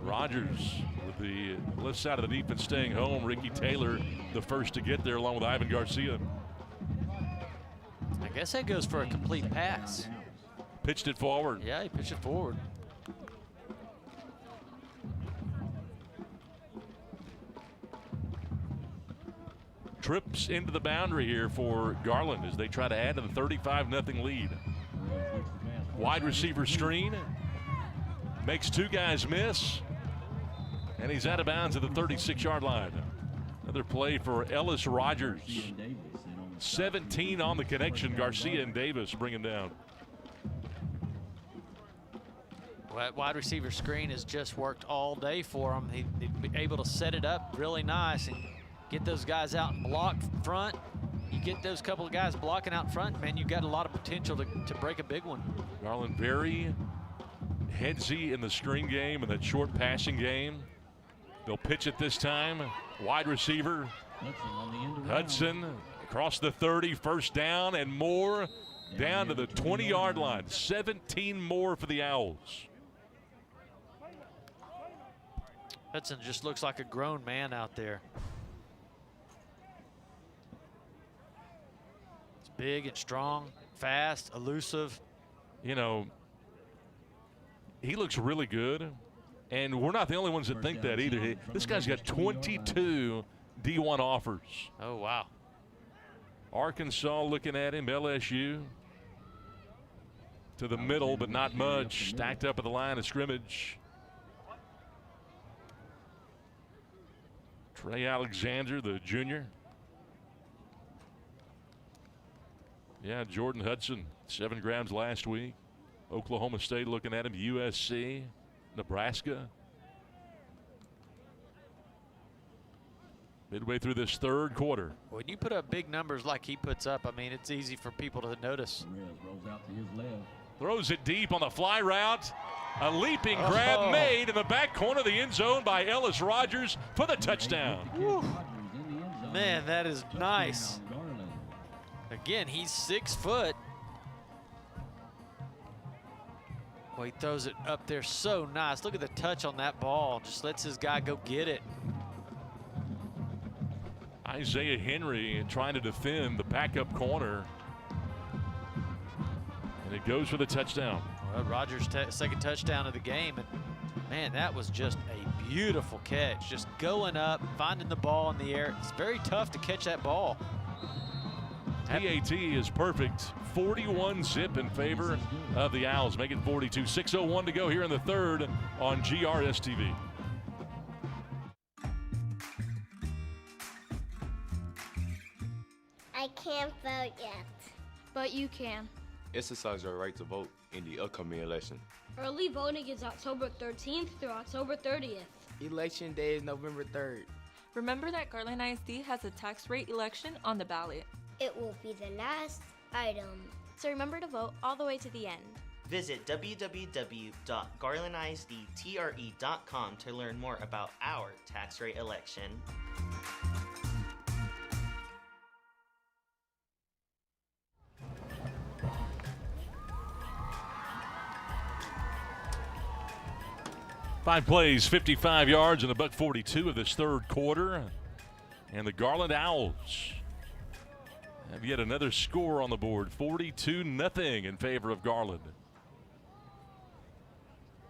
Rogers The left side of the defense staying home. Ricky Taylor, the first to get there, along with Ivan Garcia. I guess that goes for a complete pass. Pitched it forward. Yeah, he pitched it forward. Trips into the boundary here for Garland as they try to add to the 35-0 lead. Wide receiver screen. Makes two guys miss. And he's out of bounds at the 36-yard line. Another play for Ellis Rogers. 17 on the connection. Garcia and Davis bring him down. Well, that wide receiver screen has just worked all day for him. He'd be able to set it up really nice and get those guys out and block front. You get those couple of guys blocking out front, man, you've got a lot of potential to break a big one. Garland very headsy in the screen game and that short passing game. They'll pitch it this time. Wide receiver. Hudson across the 30, first down and more, down to the 20-yard line. 17 more for the Owls. Hudson just looks like a grown man out there. It's big and strong, fast, elusive. You know, he looks really good. And we're not the only ones that think that either. This guy's got 22 D1 offers. Oh, wow. Arkansas looking at him, LSU. To the middle, but not much. Stacked up at the line of scrimmage. Trey Alexander, the junior. Yeah, Jordan Hudson, 7 grabs last week. Oklahoma State looking at him, USC. Nebraska. Midway through this third quarter. When you put up big numbers like he puts up, I mean, it's easy for people to notice. Throws it deep on the fly route. A leaping grab made in the back corner of the end zone by Ellis Rogers for the touchdown. Woo. Man, that is nice. Again, he's 6 foot. Well, he throws it up there so nice. Look at the touch on that ball. Just lets his guy go get it. Isaiah Henry trying to defend the backup corner. And it goes for the touchdown. Well, Rogers' second touchdown of the game. And man, that was just a beautiful catch. Just going up, finding the ball in the air. It's very tough to catch that ball. PAT is perfect. 41 zip in favor of the Owls, make it 42. 6:01 to go here in the third on GRS-TV. I can't vote yet. But you can. Exercise your right to vote in the upcoming election. Early voting is October 13th through October 30th. Election day is November 3rd. Remember that Garland ISD has a tax rate election on the ballot. It will be the last item. So remember to vote all the way to the end. Visit www.garlandisdtre.com to learn more about our tax rate election. Five plays, 55 yards, and a $142 of this third quarter. And the Garland Owls have yet another score on the board, 42-0 in favor of Garland.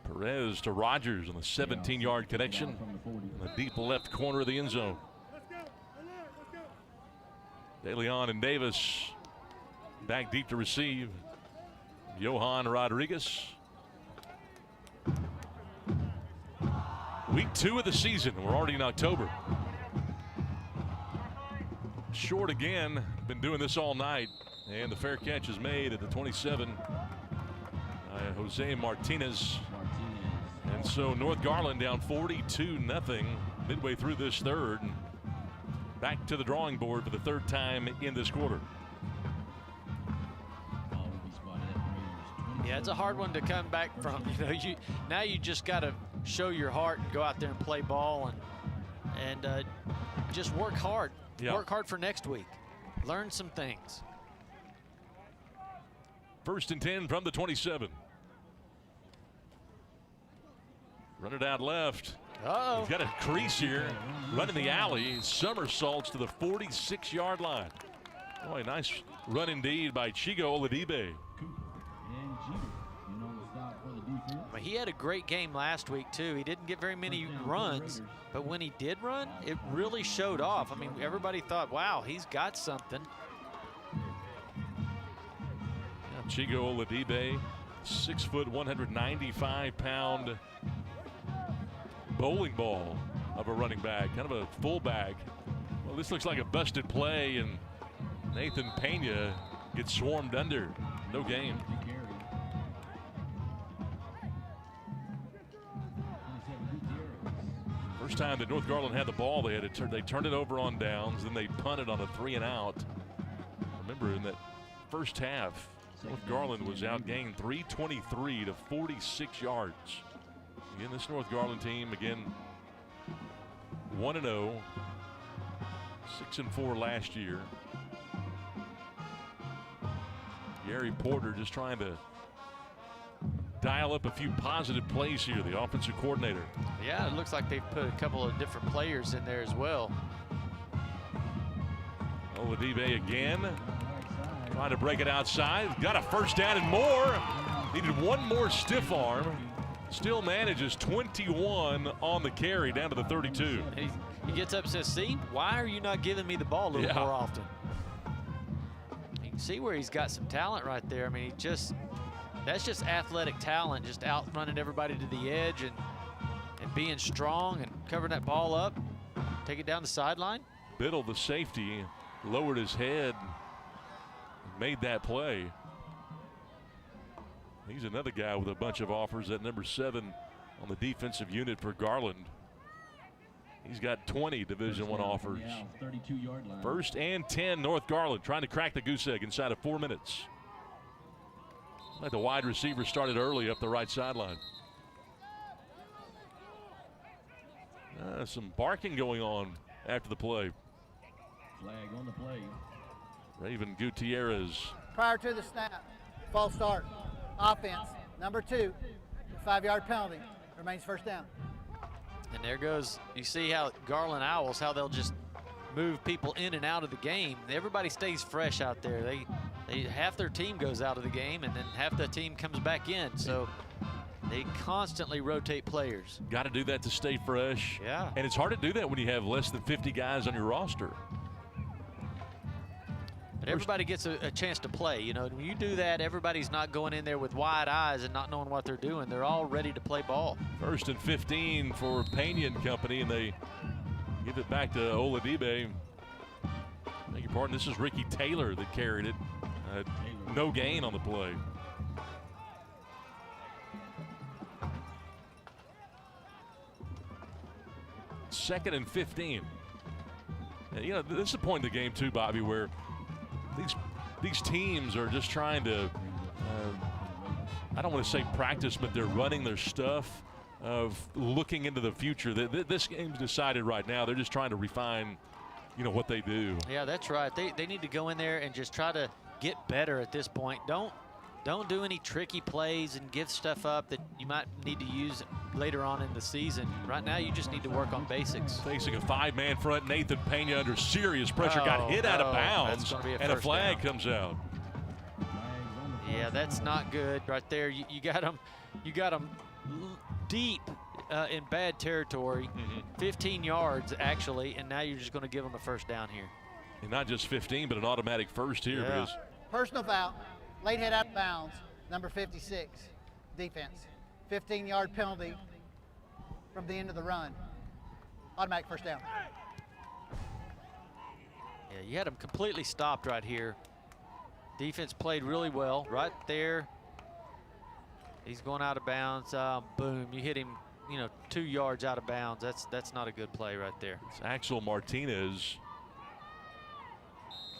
Perez to Rogers on the 17-yard connection in the deep left corner of the end zone. De Leon and Davis back deep to receive. Johan Rodriguez. Week 2 of the season. We're already in October. Short again. Been doing this all night. And the fair catch is made at the 27. Jose Martinez. And so North Garland down 42-0 midway through this third. Back to the drawing board for the third time in this quarter. Yeah, it's a hard one to come back from. You know, now you just got to show your heart and go out there and play ball and just work hard. Yeah. Work hard for next week. Learn some things. 1st and 10 from the 27. Run it out left. Uh-oh. He's got a crease here, running the alley, somersaults to the 46-yard line. Boy, nice run indeed by Chigo Oladibe. Well, he had a great game last week, too. He didn't get very many runs, but when he did run, it really showed off. I mean, everybody thought, wow, he's got something. Yeah, Chigo Oladibe, 6 foot, 195-pound bowling ball of a running back, kind of a fullback. Well, this looks like a busted play, and Nathan Pena gets swarmed under. No game. First time that North Garland had the ball, they turned it over on downs, then they punted on a 3-and-out. Remember, in that first half, North Garland was outgained 323 to 46 yards. Again, this North Garland team, again, 1-0, 6-4 last year. Gary Porter just trying to dial up a few positive plays here, the offensive coordinator. Yeah, it looks like they've put a couple of different players in there as well. Oladibe again, trying to break it outside. Got a first down and more. Needed one more stiff arm. Still manages 21 on the carry down to the 32. He gets up and says, see, why are you not giving me the ball a little more often? You can see where he's got some talent right there. I mean, that's just athletic talent, just out running everybody to the edge and being strong and covering that ball up, take it down the sideline. Biddle, the safety, lowered his head, made that play. He's another guy with a bunch of offers at number 7 on the defensive unit for Garland. He's got 20 Division I offers. 32-yard line. 1st and 10, North Garland trying to crack the goose egg inside of 4 minutes. Like the wide receiver started early up the right sideline. Some barking going on after the play. Flag on the play. Raven Gutierrez. Prior to the snap, false start, offense, number 2, 5-yard penalty, remains first down. And there goes, you see how Garland Owls, how they'll just move people in and out of the game. Everybody stays fresh out there. They half their team goes out of the game, and then half the team comes back in. So they constantly rotate players. Got to do that to stay fresh. Yeah. And it's hard to do that when you have less than 50 guys on your roster. But everybody gets a chance to play. You know, when you do that, everybody's not going in there with wide eyes and not knowing what they're doing. They're all ready to play ball. 1st and 15 for Pena and company, and they give it back to Oladibe. Beg your pardon, this is Ricky Taylor that carried it. No gain on the play. Second and 15. And, you know, this is the point of the game too, Bobby, where these teams are just trying to, I don't want to say practice, but they're running their stuff of looking into the future. This game's decided right now. They're just trying to refine, you know, what they do. Yeah, that's right. They need to go in there and just try to get better at this point. Don't do any tricky plays and give stuff up that you might need to use later on in the season. Right now, you just need to work on basics. Facing a 5-man front, Nathan Pena under serious pressure, got hit out of bounds, and a flag comes out. Yeah, that's not good right there. You got them deep in bad territory, 15 yards actually, and now you're just going to give them a first down here. And not just 15, but an automatic first here. Yeah. Because Personal foul, late hit out of bounds, number 56, defense. 15-yard penalty from the end of the run. Automatic first down. Yeah, you had him completely stopped right here. Defense played really well right there. He's going out of bounds. Boom, you hit him, you know, 2 yards out of bounds. That's not a good play right there. It's Axel Martinez,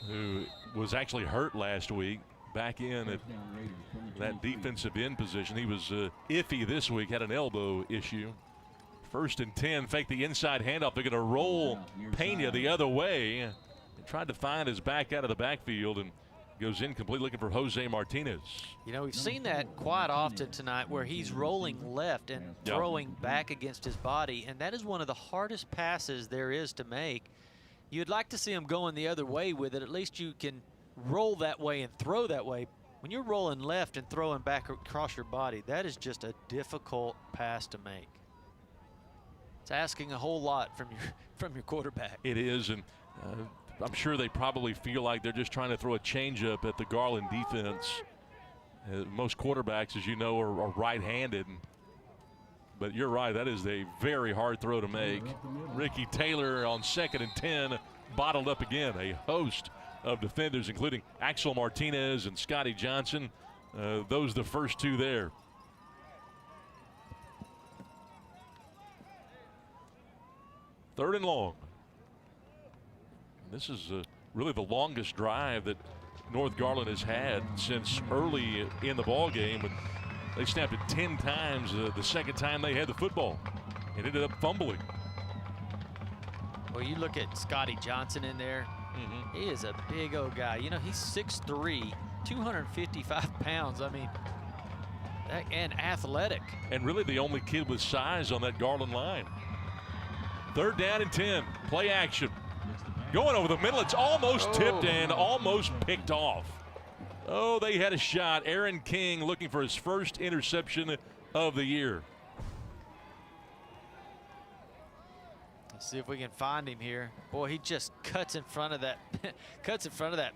who was actually hurt last week, back in at that defensive end position. He was iffy this week, had an elbow issue. 1st and 10, fake the inside handoff. They're going to roll Pena the other way. And tried to find his back out of the backfield, and goes incomplete, looking for Jose Martinez. You know, we've seen that quite often tonight where he's rolling left and throwing back against his body, and that is one of the hardest passes there is to make. You'd like to see him going the other way with it. At least you can roll that way and throw that way. When you're rolling left and throwing back across your body, that is just a difficult pass to make. It's asking a whole lot from your quarterback. It is, and I'm sure they probably feel like they're just trying to throw a changeup at the Garland defense. Most quarterbacks, as you know, are right-handed. But you're right, that is a very hard throw to make. Ricky Taylor on 2nd and 10, bottled up again. A host of defenders, including Axel Martinez and Scotty Johnson. Those the first two there. Third and long. This is really the longest drive that North Garland has had since early in the ball game. When they snapped it 10 times the second time they had the football and ended up fumbling. Well, you look at Scotty Johnson in there. He is a big old guy. You know, he's 6'3", 255 pounds. I mean, and athletic. And really the only kid with size on that Garland line. 3rd down and 10. Play action. Going over the middle. It's almost tipped and almost picked off. Oh, they had a shot. Aaron King looking for his first interception of the year. Let's see if we can find him here. Boy, he just cuts in front of that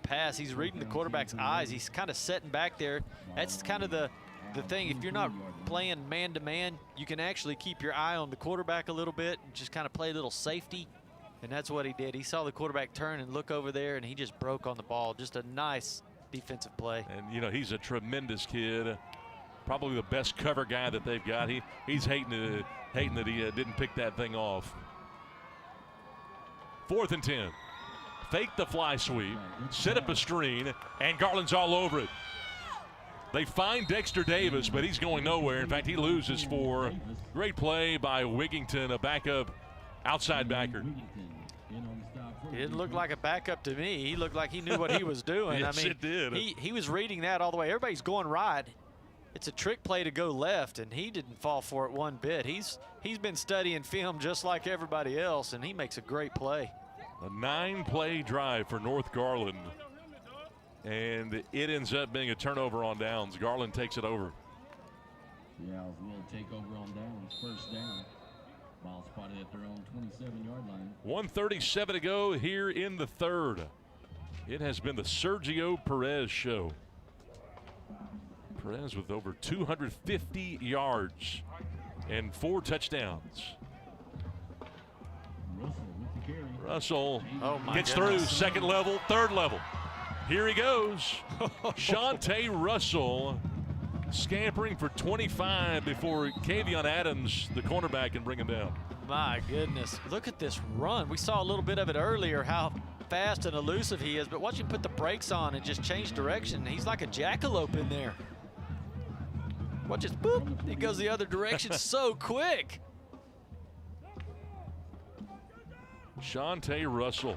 pass. He's reading the quarterback's eyes. He's kind of sitting back there. That's kind of the thing. If you're not playing man-to-man, you can actually keep your eye on the quarterback a little bit and just kind of play a little safety. And that's what he did. He saw the quarterback turn and look over there, and he just broke on the ball. Just a nice defensive play. And, you know, he's a tremendous kid. Probably the best cover guy that they've got. He's hating that he didn't pick that thing off. 4th and 10. Fake the fly sweep, set up a screen, and Garland's all over it. They find Dexter Davis, but he's going nowhere. In fact, he loses 4. Great play by Wigington, a backup outside backer. He didn't look like a backup to me. He looked like he knew what he was doing. Yes, I mean, it did. He was reading that all the way. Everybody's going right. It's a trick play to go left, and he didn't fall for it one bit. He's been studying film just like everybody else, and he makes a great play. A 9-play drive for North Garland, and it ends up being a turnover on downs. Garland takes it over. Yeah, it was a little takeover on downs. 1st down. Ball spotted at their own 27-yard line. 1:37 to go here in the 3rd. It has been the Sergio Perez show. Perez with over 250 yards and 4 touchdowns. Russell gets through 2nd level, 3rd level. Here he goes. Shante Russell scampering for 25 before Kavion Adams, the cornerback, can bring him down. My goodness, look at this run. We saw a little bit of it earlier, how fast and elusive he is, but watch him put the brakes on and just change direction. He's like a jackalope in there. Watch it, boop, he goes the other direction so quick. Shante Russell.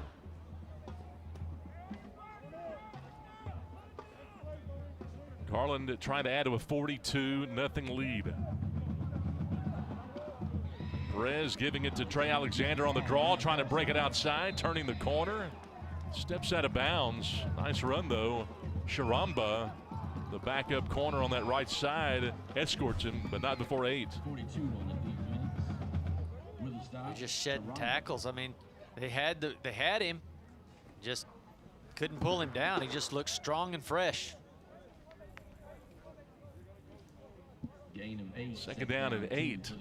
Garland trying to add to a 42-0 lead. Perez giving it to Trey Alexander on the draw, trying to break it outside, turning the corner. Steps out of bounds. Nice run, though. Sharamba, the backup corner on that right side, escorts him, but not before 8. He's just shedding tackles. I mean, they had him, just couldn't pull him down. He just looked strong and fresh. Gain of 8. 2nd down and 8.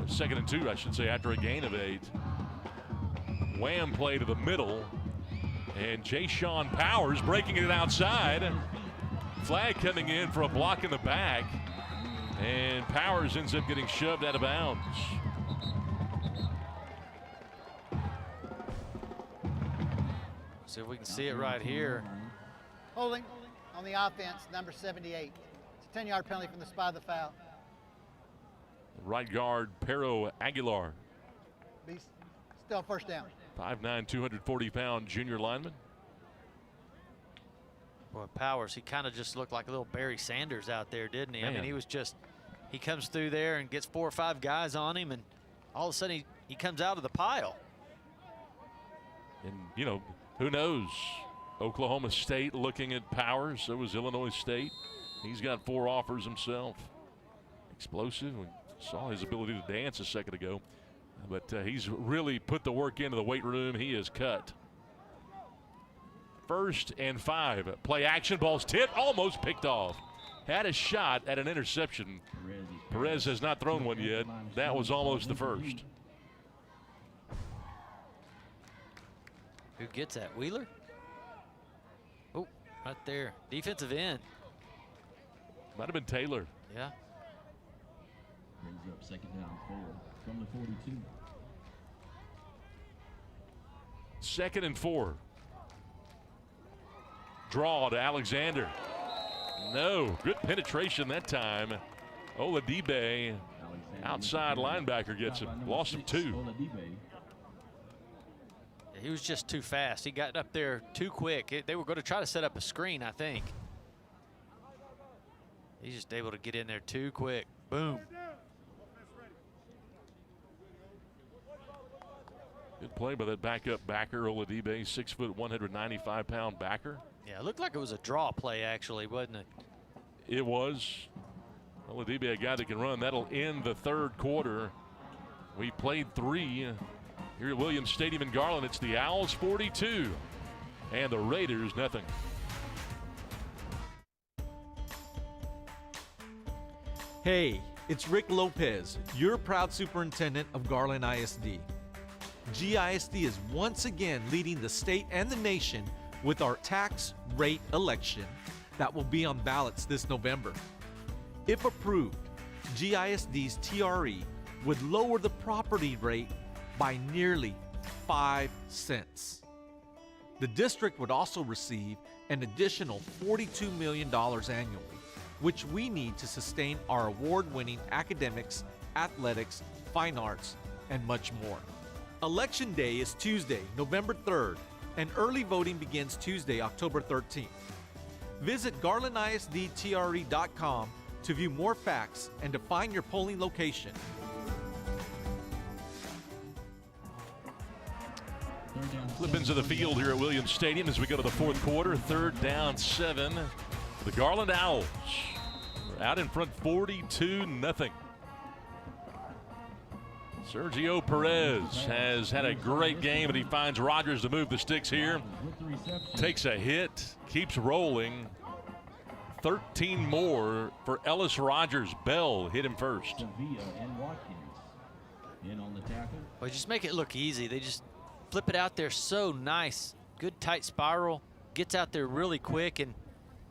2nd and 2, I should say, after a gain of 8. Wham play to the middle. And Jay-Sean Powers breaking it outside. Flag coming in for a block in the back. And Powers ends up getting shoved out of bounds. See if we can see it right here. Holding on the offense, number 78. It's a 10-yard penalty from the spot of the foul. Right guard, Pero Aguilar. Still 1st down. 5'9", 240-pound junior lineman. Boy, Powers, he kind of just looked like a little Barry Sanders out there, didn't he? Man. I mean, he was just, he comes through there and gets 4 or 5 guys on him, and all of a sudden he comes out of the pile. And, you know, who knows? Oklahoma State looking at Powers. So was Illinois State. He's got 4 offers himself. Explosive. We saw his ability to dance a second ago. But he's really put the work into the weight room. He is cut. 1st and 5. Play action. Ball's tipped. Almost picked off. Had a shot at an interception. Perez has not thrown one yet. That was almost the first. Who gets that? Wheeler? Oh, right there. Defensive end. Might have been Taylor. Yeah. Brings up 2nd down 4 from the 42. 2nd and 4. Draw to Alexander. No, good penetration that time. Oladibe, outside linebacker, gets a loss of 2. He was just too fast. He got up there too quick. They were going to try to set up a screen, I think. He's just able to get in there too quick. Boom. Good play by that backup backer, Oladibe, 6', 195-pound backer. Yeah, it looked like it was a draw play, actually, wasn't it? It was. Oladibe, a guy that can run. That'll end the 3rd quarter. We played 3 here at Williams Stadium in Garland. It's the Owls 42 and the Raiders nothing. Hey, it's Rick Lopez, your proud superintendent of Garland ISD. GISD is once again leading the state and the nation with our tax rate election that will be on ballots this November. If approved, GISD's TRE would lower the property rate by nearly 5 cents. The district would also receive an additional $42 million annually, which we need to sustain our award-winning academics, athletics, fine arts, and much more. Election Day is Tuesday, November 3rd, and early voting begins Tuesday, October 13th. Visit GarlandISDTRE.com to view more facts and to find your polling location. Flip into the field here at Williams Stadium as we go to the 4th quarter. 3rd down 7. The Garland Owls are out in front 42-0. Sergio Perez has had a great game, and he finds Rogers to move the sticks here. Takes a hit, keeps rolling. 13 more for Ellis Rogers. Bell hit him first. Well, just make it look easy. They just flip it out there so nice. Good tight spiral. Gets out there really quick, and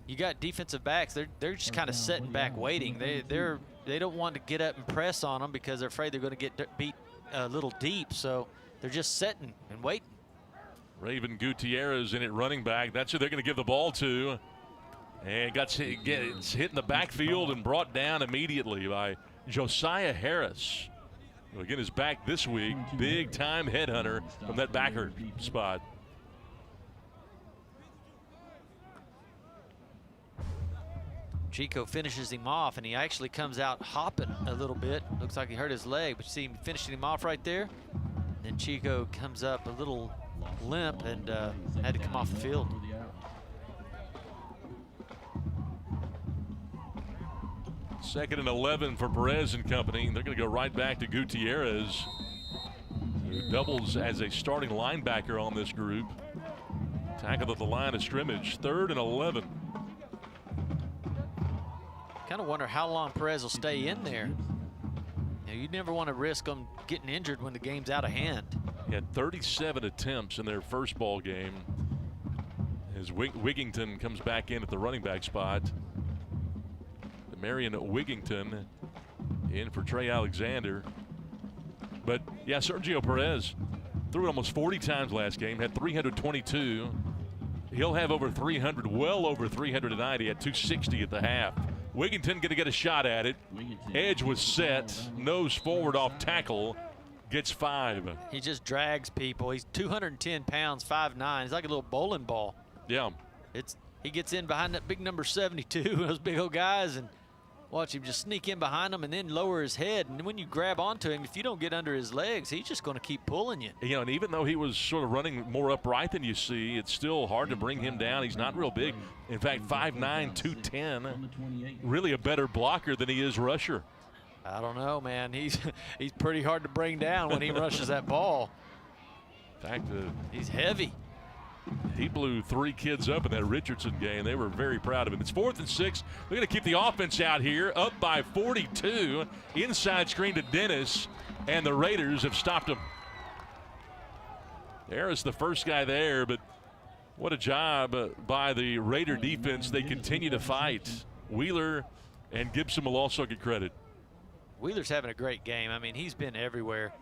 you got defensive backs. They're just kind of sitting back waiting. They don't want to get up and press on them because they're afraid they're going to get beat a little deep. So they're just sitting and waiting. Raven Gutierrez in at running back. That's who they're going to give the ball to. And gets hit in the backfield and brought down immediately by Josiah Harris, who again is back this week. Big time headhunter from that backer spot. Chico finishes him off, and he actually comes out hopping a little bit. Looks like he hurt his leg, but you see him finishing him off right there. Then Chico comes up a little limp and had to come off the field. Second and 11 for Perez and company. They're going to go right back to Gutierrez, who doubles as a starting linebacker on this group. Tackled at the line of scrimmage. 3rd and 11. Kind of wonder how long Perez will stay in there. You never want to risk them getting injured when the game's out of hand. He had 37 attempts in their first ball game. As Wigington comes back in at the running back spot. Marion Wigington in for Trey Alexander. But yeah, Sergio Perez threw it almost 40 times last game, had 322. He'll have over 300, well over 300 tonight. He had 260 at the half. Wigington going to get a shot at it. Edge was set, nose forward off tackle, gets 5. He just drags people. He's 210 pounds, 5'9". He's like a little bowling ball. Yeah. he gets in behind that big number 72, those big old guys, and watch him just sneak in behind them and then lower his head. And when you grab onto him, if you don't get under his legs, he's just going to keep pulling you. You know, and even though he was sort of running more upright than you see, it's still hard to bring him down. He's not real big. In fact, 5'9", 210. Really a better blocker than he is rusher. I don't know, man. He's pretty hard to bring down when he rushes that ball. In fact, he's heavy. He blew 3 kids up in that Richardson game. They were very proud of him. It's 4th and 6. They're going to keep the offense out here, up by 42. Inside screen to Dennis, and the Raiders have stopped him. There is the first guy there, but what a job by the Raider defense. They continue to fight. Wheeler and Gibson will also get credit. Wheeler's having a great game. I mean, he's been everywhere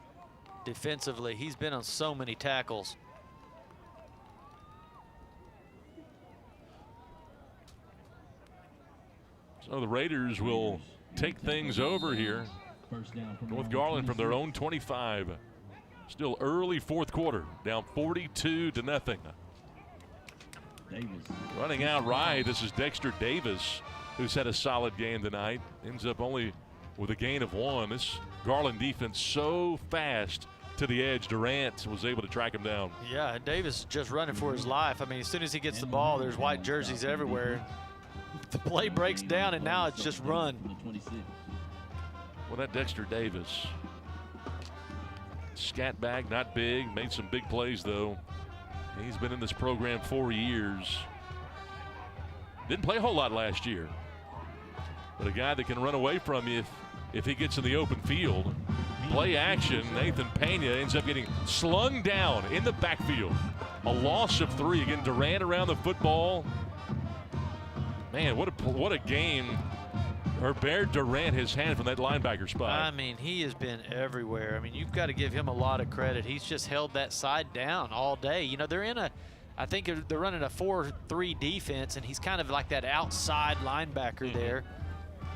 defensively. He's been on so many tackles. So the Raiders will take things over here. North Garland from their own 25. Still early 4th quarter, down 42-0. Running out right, this is Dexter Davis, who's had a solid game tonight. Ends up only with a gain of 1. This Garland defense so fast to the edge. Durant was able to track him down. Yeah, Davis just running for his life. I mean, as soon as he gets the ball, there's white jerseys everywhere. The play breaks down, and now it's just run. Well, that Dexter Davis. Scat bag, not big. Made some big plays, though. He's been in this program 4 years. Didn't play a whole lot last year. But a guy that can run away from you if he gets in the open field. Play action. Nathan Pena ends up getting slung down in the backfield. A loss of 3. Again, Durant around the football. Man, what a game Herbert Durant has had from that linebacker spot. I mean, he has been everywhere. I mean, you've got to give him a lot of credit. He's just held that side down all day. You know, I think they're running a 4-3 defense, and he's kind of like that outside linebacker there.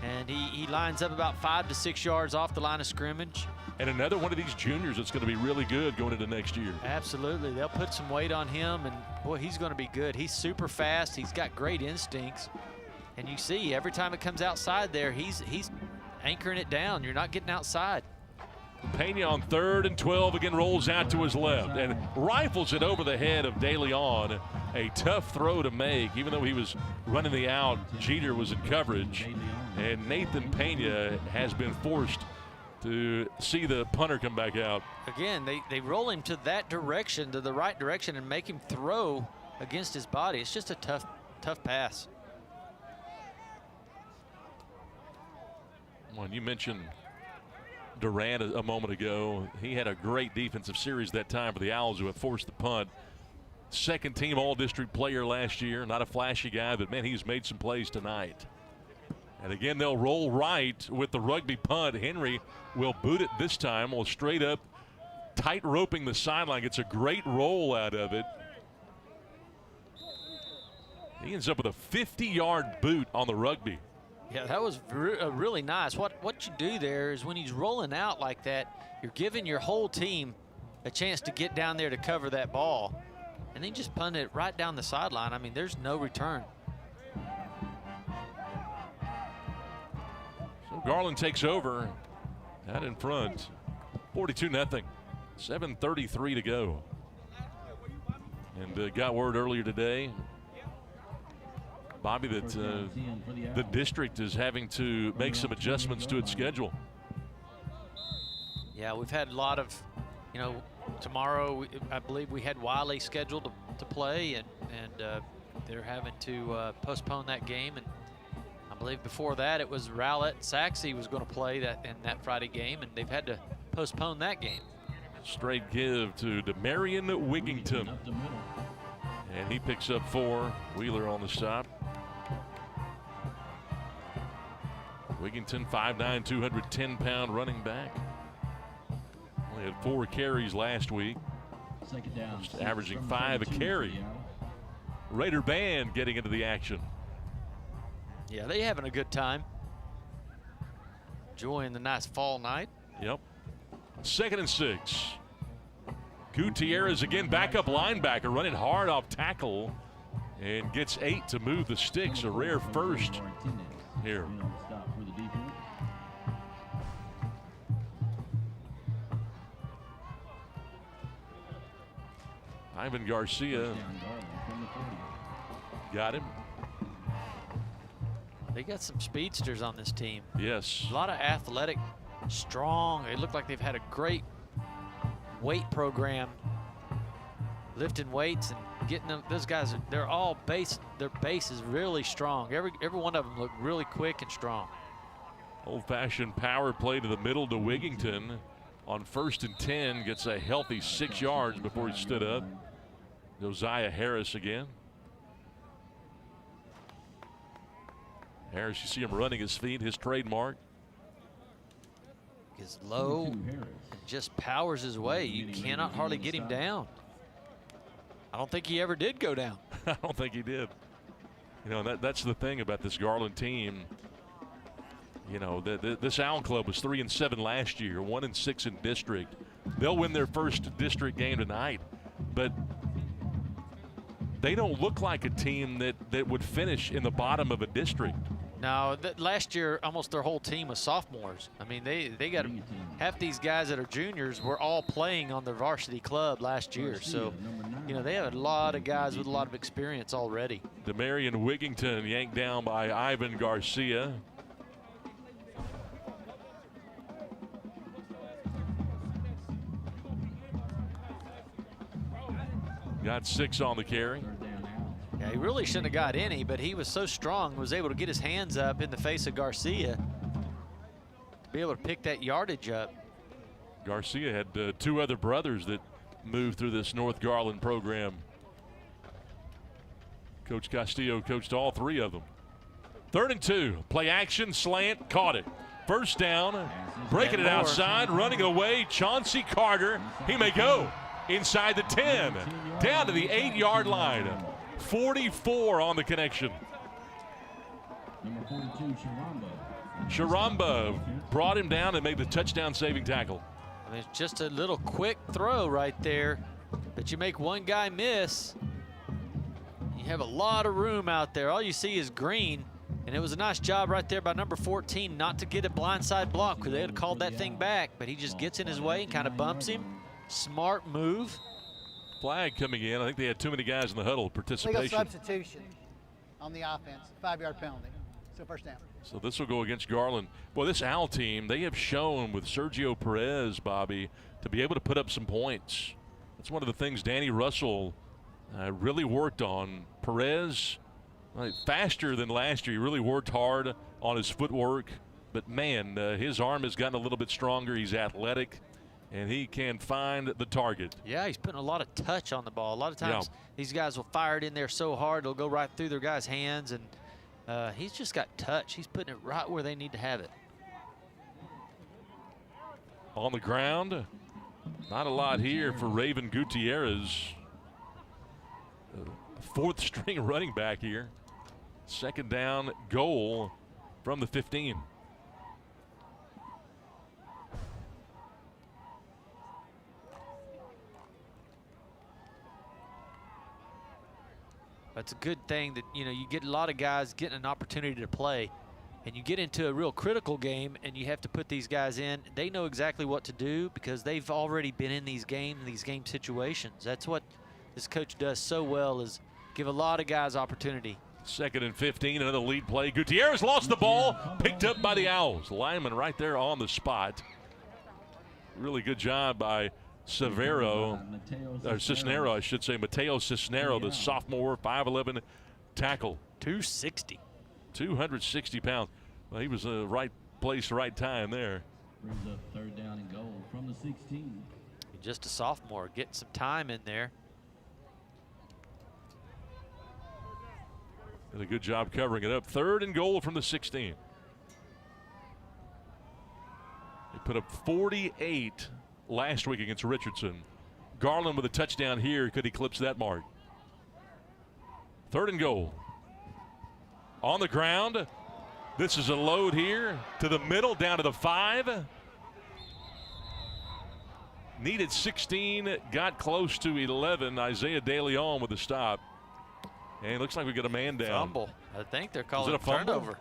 And he lines up about 5 to 6 yards off the line of scrimmage. And another one of these juniors that's going to be really good going into next year. Absolutely. They'll put some weight on him, and boy, he's going to be good. He's super fast. He's got great instincts. And you see, every time it comes outside there, he's anchoring it down. You're not getting outside. Pena on 3rd and 12 again rolls out to his left and rifles it over the head of DeLeon. A tough throw to make, even though he was running the out. Jeter was in coverage, and Nathan Pena has been forced to see the punter come back out. Again, they roll him to that direction, to the right direction, and make him throw against his body. It's just a tough pass. Well, you mentioned Durant a moment ago. He had a great defensive series that time for the Owls, who have forced the punt. Second team all-district player last year. Not a flashy guy, but man, he's made some plays tonight. And again, they'll roll right with the rugby punt. Henry will boot it this time. Well, straight up, tight roping the sideline. Gets a great roll out of it. He ends up with a 50-yard boot on the rugby. Yeah, that was really nice. What you do there is when he's rolling out like that, you're giving your whole team a chance to get down there to cover that ball. And then just punt it right down the sideline. I mean, there's no return. So Garland takes over out in front. 42-0. 7:33 to go. And got word earlier today, Bobby, that the district is having to make some adjustments to its schedule. Yeah, we've had a lot of, you know, tomorrow I believe we had Wiley scheduled to play, and they're having to postpone that game. And I believe before that it was Rowlett Saxe was going to play in that Friday game, and they've had to postpone that game. Straight give to Demarion Wigington. And he picks up 4. Wheeler on the stop. Wigington, 5'9", 210-pound running back. Only had 4 carries last week. Second down. Just averaging 5 a carry. Raider band getting into the action. Yeah, they having a good time. Enjoying the nice fall night. Yep. 2nd and 6. Gutierrez again, backup linebacker, running hard off tackle. and gets 8 to move the sticks. A rare first here. Ivan Garcia got him. They got some speedsters on this team. Yes. A lot of athletic, strong. They look like they've had a great weight program, lifting weights and getting them. Those guys, they're all their base is really strong. Every one of them look really quick and strong. Old-fashioned power play to the middle to Wigington. On 1st and 10, gets a healthy 6 yards before he stood up. Josiah Harris again. Harris, you see him running his feet, his trademark. Is low and just powers his way. You cannot hardly get him down. I don't think he ever did go down. I don't think he did. You know, that's the thing about this Garland team. You know, this Owl Club was 3-7 last year, 1-6 in district. They'll win their first district game tonight, but they don't look like a team that would finish in the bottom of a district. No, last year almost their whole team was sophomores. I mean, they got half these guys that are juniors were all playing on their varsity club last year. So, you know, they have a lot of guys with a lot of experience already. DeMarion Wigington yanked down by Ivan Garcia. Got 6 on the carry. Yeah, he really shouldn't have got any, but he was so strong, was able to get his hands up in the face of Garcia to be able to pick that yardage up. Garcia had 2 other brothers that moved through this North Garland program. Coach Castillo coached all 3 of them. 3rd and 2, play action, slant, caught it. First down, breaking it outside, running away, Chauncey Carter. He may go inside the 10, down to the 8-yard line. 44 on the connection. Number 42, Sharamba brought him down and made the touchdown saving tackle. I mean, it's just a little quick throw right there, but you make one guy miss. You have a lot of room out there. All you see is green, and it was a nice job right there by number 14 not to get a blindside block because they had called that thing back, but he just gets in his way and kind of bumps him. Smart move. Flag coming in. I think they had too many guys in the huddle. Participation. Legal substitution on the offense. 5-yard penalty. So first down. So this will go against Garland. Boy, this Owl team, they have shown with Sergio Perez, Bobby, to be able to put up some points. That's one of the things Danny Russell really worked on. Perez, faster than last year. He really worked hard on his footwork. But, man, his arm has gotten a little bit stronger. He's athletic. And he can find the target. Yeah, he's putting a lot of touch on the ball. A lot of times these guys will fire it in there so hard it'll go right through their guys' hands, and he's just got touch. He's putting it right where they need to have it. On the ground, not a lot here for Raven Gutierrez. 4th string running back here. 2nd down goal from the 15. It's a good thing that, you know, you get a lot of guys getting an opportunity to play, and you get into a real critical game and you have to put these guys in. They know exactly what to do because they've already been in these game situations. That's what this coach does so well, is give a lot of guys opportunity. 2nd and 15, another lead play. Gutierrez lost the ball, picked up by the Owls. Lineman right there on the spot. Really good job by Cisnero, I should say. Mateo Cisnero, the sophomore, 5'11" tackle. 260. 260 pounds. Well, he was in the right place, right time there. Brings up 3rd down and goal from the 16. Just a sophomore, getting some time in there. Did a good job covering it up. 3rd and goal from the 16. They put up 48 last week against Richardson. Garland with a touchdown here could eclipse that mark. 3rd and goal. On the ground. This is a load here to the middle, down to the 5. Needed 16, got close to 11. Isaiah De Leon with the stop. And it looks like we got a man down. Fumble. I think they're calling it a fumble? turnover.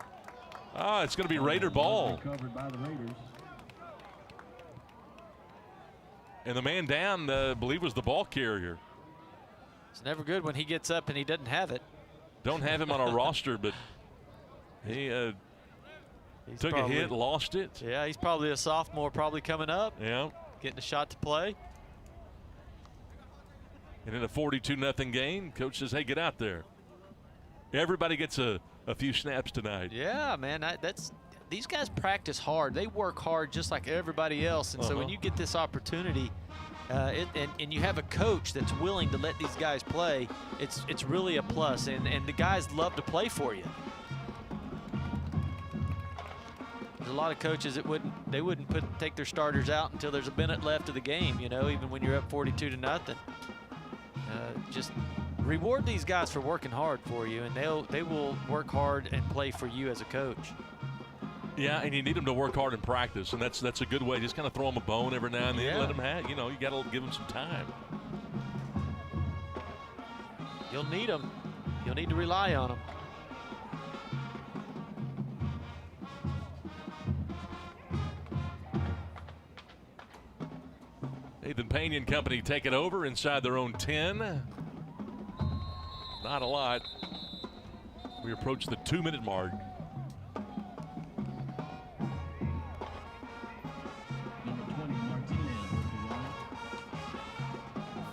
Ah, it's going to be Raider ball. Recovered by the Raiders. And the man down, I believe, was the ball carrier. It's never good when he gets up and he doesn't have it. Don't have him on our roster, but he took a hit, lost it. Yeah, he's probably a sophomore, probably coming up. Yeah. Getting a shot to play. And in a 42-0 game, coach says, hey, get out there. Everybody gets a few snaps tonight. Yeah, man, these guys practice hard. They work hard just like everybody else. And so when you get this opportunity and you have a coach that's willing to let these guys play, it's really a plus. And the guys love to play for you. There's a lot of coaches that wouldn't take their starters out until there's a minute left of the game, you know, even when you're up 42-0. Just reward these guys for working hard for you, and they will work hard and play for you as a coach. Yeah, and you need them to work hard in practice, and that's a good way. Just kind of throw them a bone every now and then. Yeah. Let them have, you got to give them some time. You'll need them. You'll need to rely on them. Nathan Payne and company take it over inside their own 10. Not a lot. We approach the 2-minute mark. Number 20,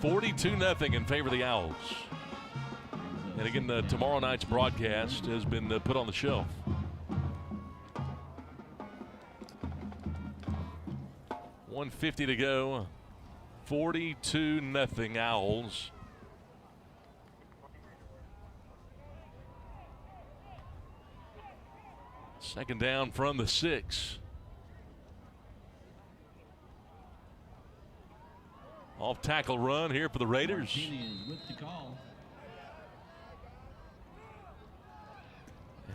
Martinez. 42-0 in favor of the Owls. And again, tomorrow night's broadcast has been put on the shelf. .150 to go. 42-0 Owls. Second down from the 6. Off tackle run here for the Raiders. Martinez with the call.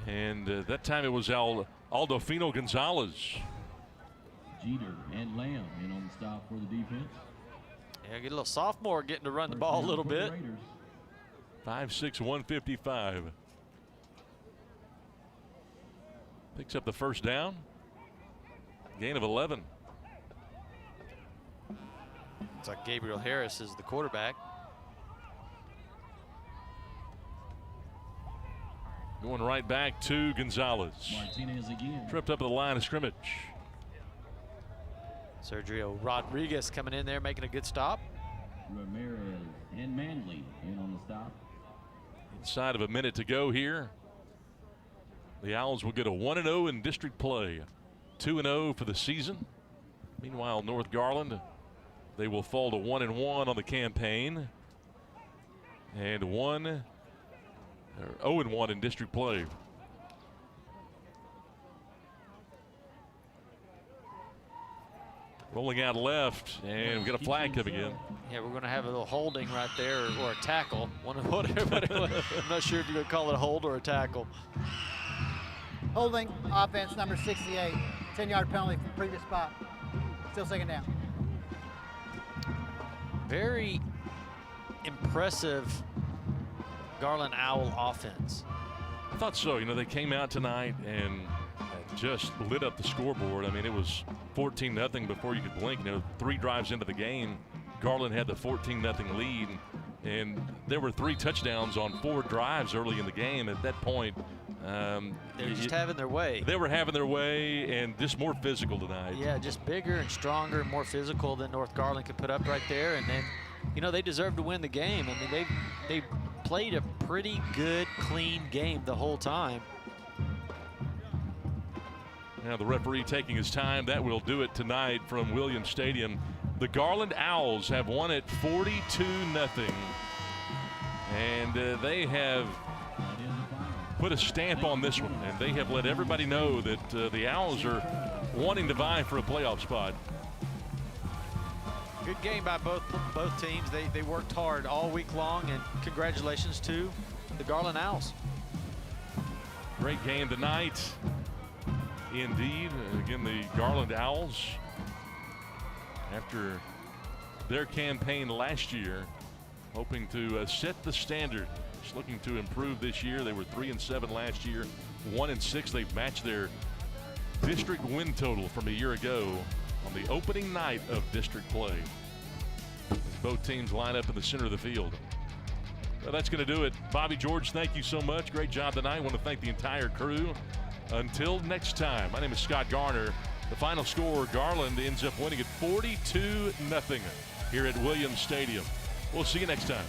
And that time it was Aldofino Gonzalez. Jeter and Lamb in on the stop for the defense. Yeah, get a little sophomore getting to run the ball a little bit. 5'6", 155. Picks up the first down. Gain of 11. It's like Gabriel Harris is the quarterback. Going right back to Gonzalez. Martinez again. Tripped up at the line of scrimmage. Sergio Rodriguez coming in there making a good stop. Ramirez and Manley in on the stop. Inside of a minute to go here. The Owls will get a 1-0 in district play. 2-0 for the season. Meanwhile, North Garland, they will fall to 1-1 on the campaign. And 0-1 in district play. Rolling out left, and we got a flag coming in. Yeah, we're going to have a little holding right there, or a tackle. I'm not sure if you're going to call it a hold or a tackle. Holding, offense number 68. 10-yard penalty from previous spot. Still second down. Very impressive Garland Owl offense. I thought so. They came out tonight and just lit up the scoreboard. I mean, it was 14-0 before you could blink. 3 drives into the game, Garland had the 14-0 lead, and there were 3 touchdowns on 4 drives early in the game. At that point, they were just having their way. They were having their way, and just more physical tonight. Yeah, just bigger and stronger and more physical than North Garland could put up right there. And then, they deserved to win the game. I mean, they played a pretty good, clean game the whole time. Now the referee taking his time. That will do it tonight from Williams Stadium. The Garland Owls have won it 42-0. And they have put a stamp on this one. And they have let everybody know that the Owls are wanting to vie for a playoff spot. Good game by both teams. They worked hard all week long, and congratulations to the Garland Owls. Great game tonight. Indeed. Again, the Garland Owls, after their campaign last year, hoping to set the standard. Just looking to improve this year. They were 3-7 last year, 1-6. They've matched their district win total from a year ago on the opening night of district play. As both teams line up in the center of the field. Well, that's going to do it. Bobby George, thank you so much. Great job tonight. I want to thank the entire crew. Until next time, my name is Scott Garner. The final score, Garland ends up winning at 42-0 here at Williams Stadium. We'll see you next time.